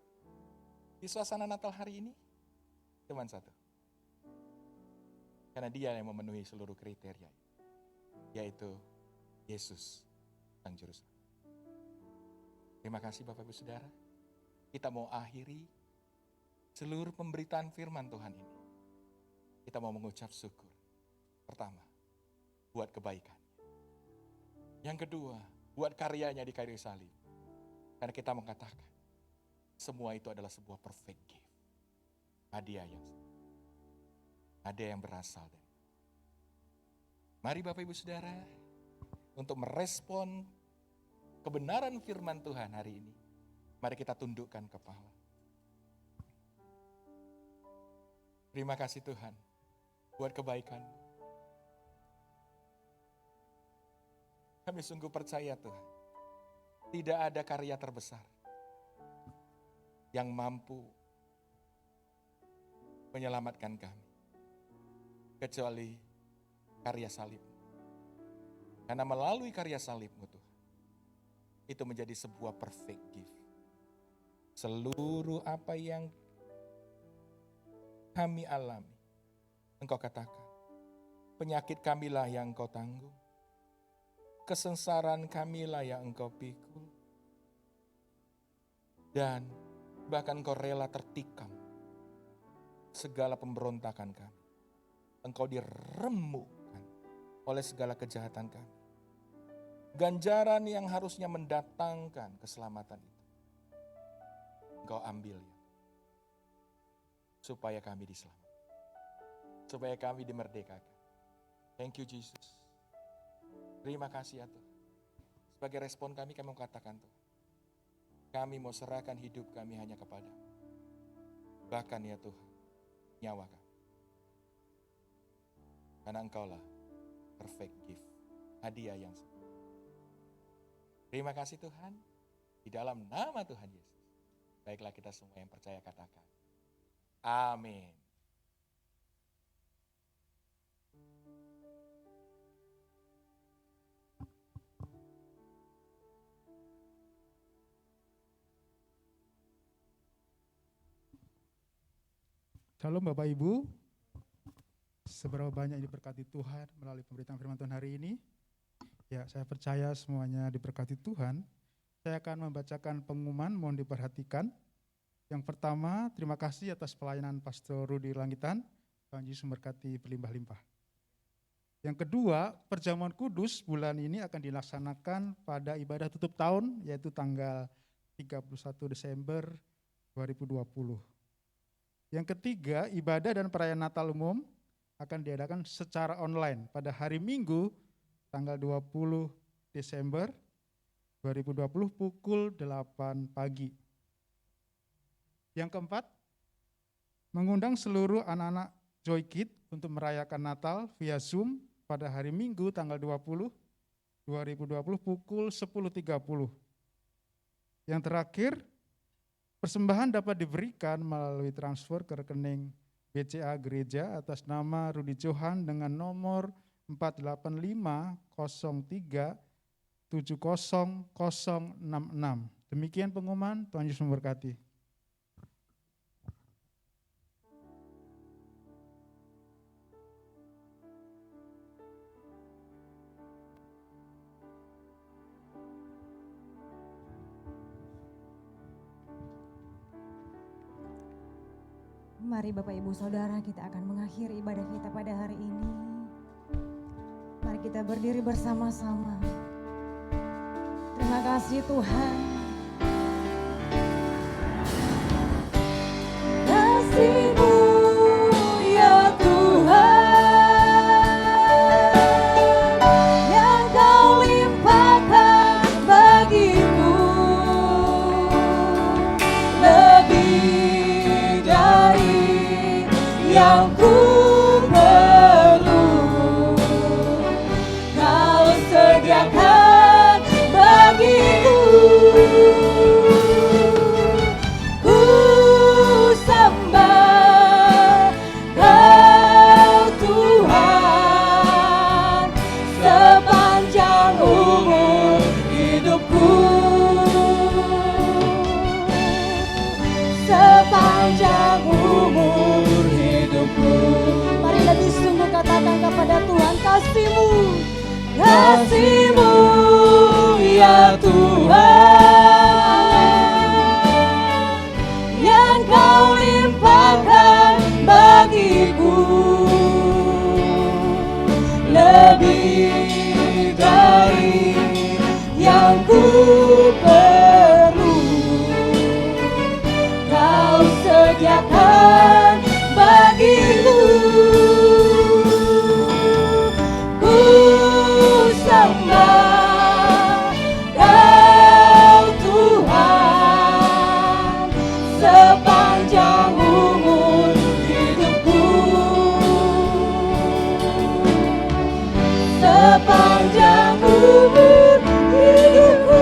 di suasana Natal hari ini cuma satu. Karena Dia yang memenuhi seluruh kriteria, yaitu Yesus Sang Juru Selamat. Terima kasih Bapak Ibu Saudara. Kita mau akhiri seluruh pemberitaan firman Tuhan ini. Kita mau mengucap syukur. Pertama, buat kebaikan. Yang kedua, buat karyanya di kayu salib. Karena kita mengatakan, semua itu adalah sebuah perfect gift. Hadiah yang berasal dari. Mari Bapak Ibu Saudara, untuk merespon kebenaran firman Tuhan hari ini, mari kita tundukkan kepala. Terima kasih Tuhan buat kebaikan. Kami sungguh percaya Tuhan, tidak ada karya terbesar yang mampu menyelamatkan kami kecuali karya salib. Karena melalui karya salib-Mu Tuhan, itu menjadi sebuah perfect gift. Seluruh apa yang kami alami, Engkau katakan, penyakit kamilah yang Engkau tanggung, kesengsaraan kamilah yang Engkau pikul. Dan bahkan Engkau rela tertikam segala pemberontakan kami. Engkau diremukkan oleh segala kejahatan kami. Ganjaran yang harusnya mendatangkan keselamatan itu, Engkau ambil ya, supaya kami diselamatkan, supaya kami dimerdekakan. Thank you Jesus. Terima kasih ya Tuhan. Sebagai respon kami mau katakan Tuhan, kami mau serahkan hidup kami hanya kepada-Mu. Bahkan ya Tuhan, nyawa kami. Karena Engkaulah perfect gift, hadiah yang sempurna. Terima kasih Tuhan, di dalam nama Tuhan Yesus. Baiklah kita semua yang percaya katakan, amin. Shalom Bapak Ibu, seberapa banyak diberkati Tuhan melalui pemberitaan firman Tuhan hari ini. Ya, saya percaya semuanya diberkati Tuhan. Saya akan membacakan pengumuman, mohon diperhatikan. Yang pertama, terima kasih atas pelayanan Pastor Rudi Langitan. Tuhan Yesus memberkati berlimpah-limpah. Yang kedua, perjamuan kudus bulan ini akan dilaksanakan pada ibadah tutup tahun, yaitu tanggal 31 Desember 2020. Yang ketiga, ibadah dan perayaan Natal umum akan diadakan secara online pada hari Minggu tanggal 20 Desember 2020 pukul 8 pagi. Yang keempat, mengundang seluruh anak-anak Joy Kid untuk merayakan Natal via Zoom pada hari Minggu tanggal 20 2020 pukul 10.30. Yang terakhir, persembahan dapat diberikan melalui transfer ke rekening BCA Gereja atas nama Rudi Johan dengan nomor 48503700066. Demikian pengumuman, Tuhan Yesus memberkati. Mari Bapak Ibu Saudara, kita akan mengakhiri ibadah kita pada hari ini. Mari kita berdiri bersama-sama. Terima kasih Tuhan. Kasih-Mu ya Tuhan, yang Kau limpahkan bagiku, lebih dari yang ku perlu. Kau sediakan bagiku. Ku sembah Kau Tuhan sepanjang umur hidupku, sepanjang umur hidupku. Mari lebih sungguh katakan kepada Tuhan, kasih-Mu, kasih-Mu ya Tuhan, yang Kau limpahkan bagiku, lebih dari yang ku perlu. Kau sediakan bagiku. Ku sembah Kau Tuhan sepanjang umur hidupku, sepanjang umur hidupku.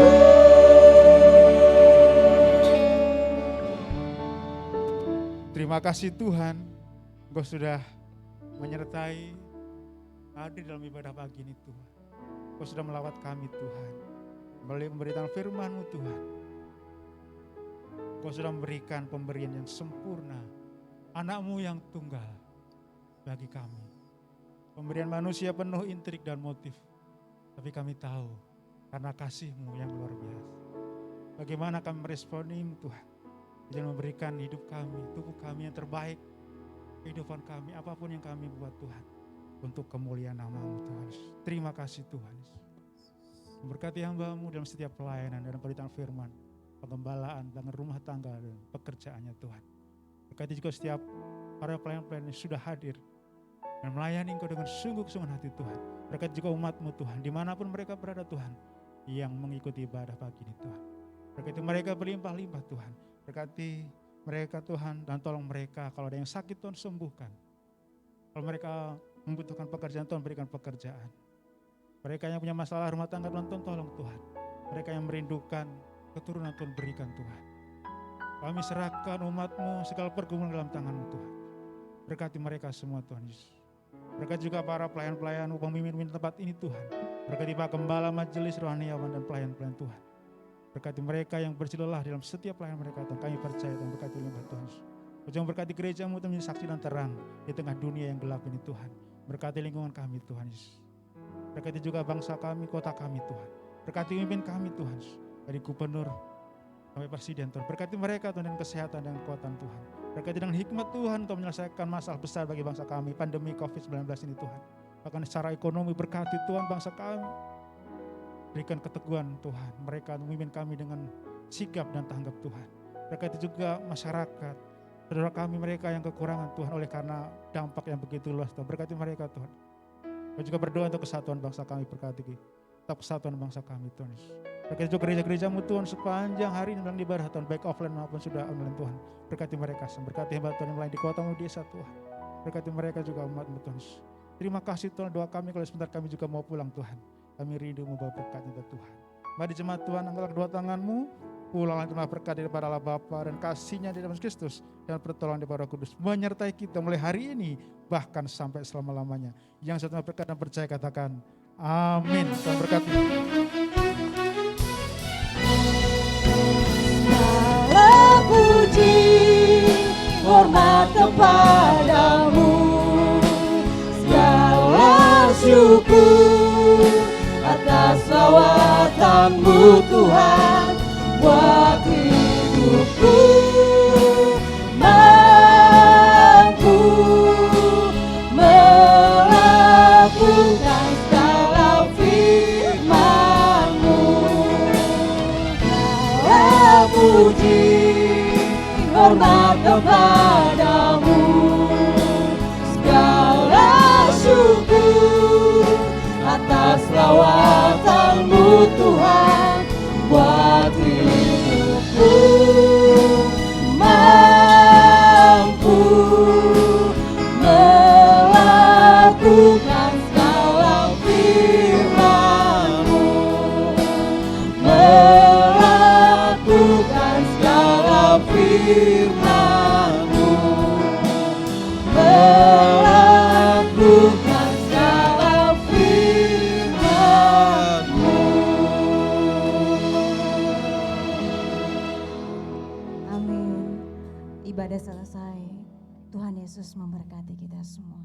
Terima kasih Tuhan, Engkau sudah menyertai hadir dalam ibadah pagi ini Tuhan. Engkau sudah melawat kami Tuhan, melalui pemberitaan firman-Mu Tuhan. Engkau sudah memberikan pemberian yang sempurna, anak-Mu yang tunggal bagi kami. Pemberian manusia penuh intrik dan motif, Tapi kami tahu karena kasih-Mu yang luar biasa. Bagaimana kami meresponimu Tuhan. Jangan memberikan hidup kami, tubuh kami yang terbaik. Kehidupan kami, apapun yang kami buat Tuhan. Untuk kemuliaan nama-Mu Tuhan. Terima kasih Tuhan. Berkati hamba-Mu dalam setiap pelayanan dan pemberitaan firman. Pengembalaan, dengan rumah tangga dan pekerjaannya Tuhan. Berkati juga setiap para pelayan-pelayan yang sudah hadir. Dan melayani Engkau dengan sungguh-sungguh hati Tuhan. Berkati juga umat-Mu Tuhan, dimanapun mereka berada Tuhan. Yang mengikuti ibadah pagi ini Tuhan. Berkati mereka berlimpah-limpah Tuhan. Berkati mereka Tuhan dan tolong mereka. Kalau ada yang sakit Tuhan sembuhkan. Kalau mereka membutuhkan pekerjaan Tuhan berikan pekerjaan. Mereka yang punya masalah rumah tangga Tuhan tolong Tuhan. Mereka yang merindukan keturunan Tuhan berikan Tuhan. Kami serahkan umat-Mu segala pergumulan dalam tangan-Mu Tuhan. Berkati mereka semua Tuhan Yesus. Berkati juga para pelayan-pelayan pemimpin tempat ini Tuhan. Berkati Pak Gembala Majelis Rohaniawan dan pelayan-pelayan Tuhan. Berkati mereka yang bersilelah dalam setiap pelayanan mereka Tuhan. Kami percaya Tuhan berkati limpah Tuhan. Jangan berkati gereja-Mu Tuhan menjadi saksi dan terang di tengah dunia yang gelap ini Tuhan. Berkati lingkungan kami Tuhan Yesus. Berkati juga bangsa kami, kota kami Tuhan. Berkati pemimpin kami Tuhan Yesus. Dari gubernur sampai presiden Tuhan. Berkati mereka Tuhan dengan kesehatan dan kekuatan Tuhan. Berkati dengan hikmat Tuhan untuk menyelesaikan masalah besar bagi bangsa kami. Pandemi COVID-19 ini Tuhan. Bahkan secara ekonomi berkati Tuhan bangsa kami. Berikan keteguhan Tuhan. Mereka memimpin kami dengan sigap dan tanggap Tuhan. Berkati juga masyarakat. Saudara kami mereka yang kekurangan Tuhan oleh karena dampak yang begitu luas Tuhan. Berkati mereka Tuhan. Kami juga berdoa untuk kesatuan bangsa kami. Berkati tetap kesatuan bangsa kami Tuhan. Berkati juga gereja-gereja-Mu Tuhan sepanjang hari ini dalam ibadah Tuhan. Baik offline maupun sudah online Tuhan. Berkati mereka. Berkati hamba Tuhan yang lain di kota-Mu desa Tuhan. Berkati mereka juga umat-Mu Tuhan. Terima kasih Tuhan doa kami kalau sebentar kami juga mau pulang Tuhan. Kami rindu membawa berkat-Nya Tuhan. Mari jemaat Tuhan angkat kedua tangan-Mu. Pulanglah terima berkat daripada Allah Bapa dan kasih-Nya di dalam Kristus dan pertolongan daripada Roh Kudus menyertai kita mulai hari ini bahkan sampai selama-lamanya. Yang satu berkat dan percaya katakan amin. Tuhan berkati. Segala puji hormat kepadamu, segala syukur atas lawatan-Mu Tuhan. Buat hidupku mampu melakukan segala firman-Mu. Segala puji hormat kepadamu, segala syukur atas lawatan-Mu Tuhan. Buat hidupku mampu melakukan segala firman-Mu, melakukan segala firman-Mu, melakukan segala firman-Mu. Amin. Ibadah selesai. Tuhan Yesus memberkati kita semua.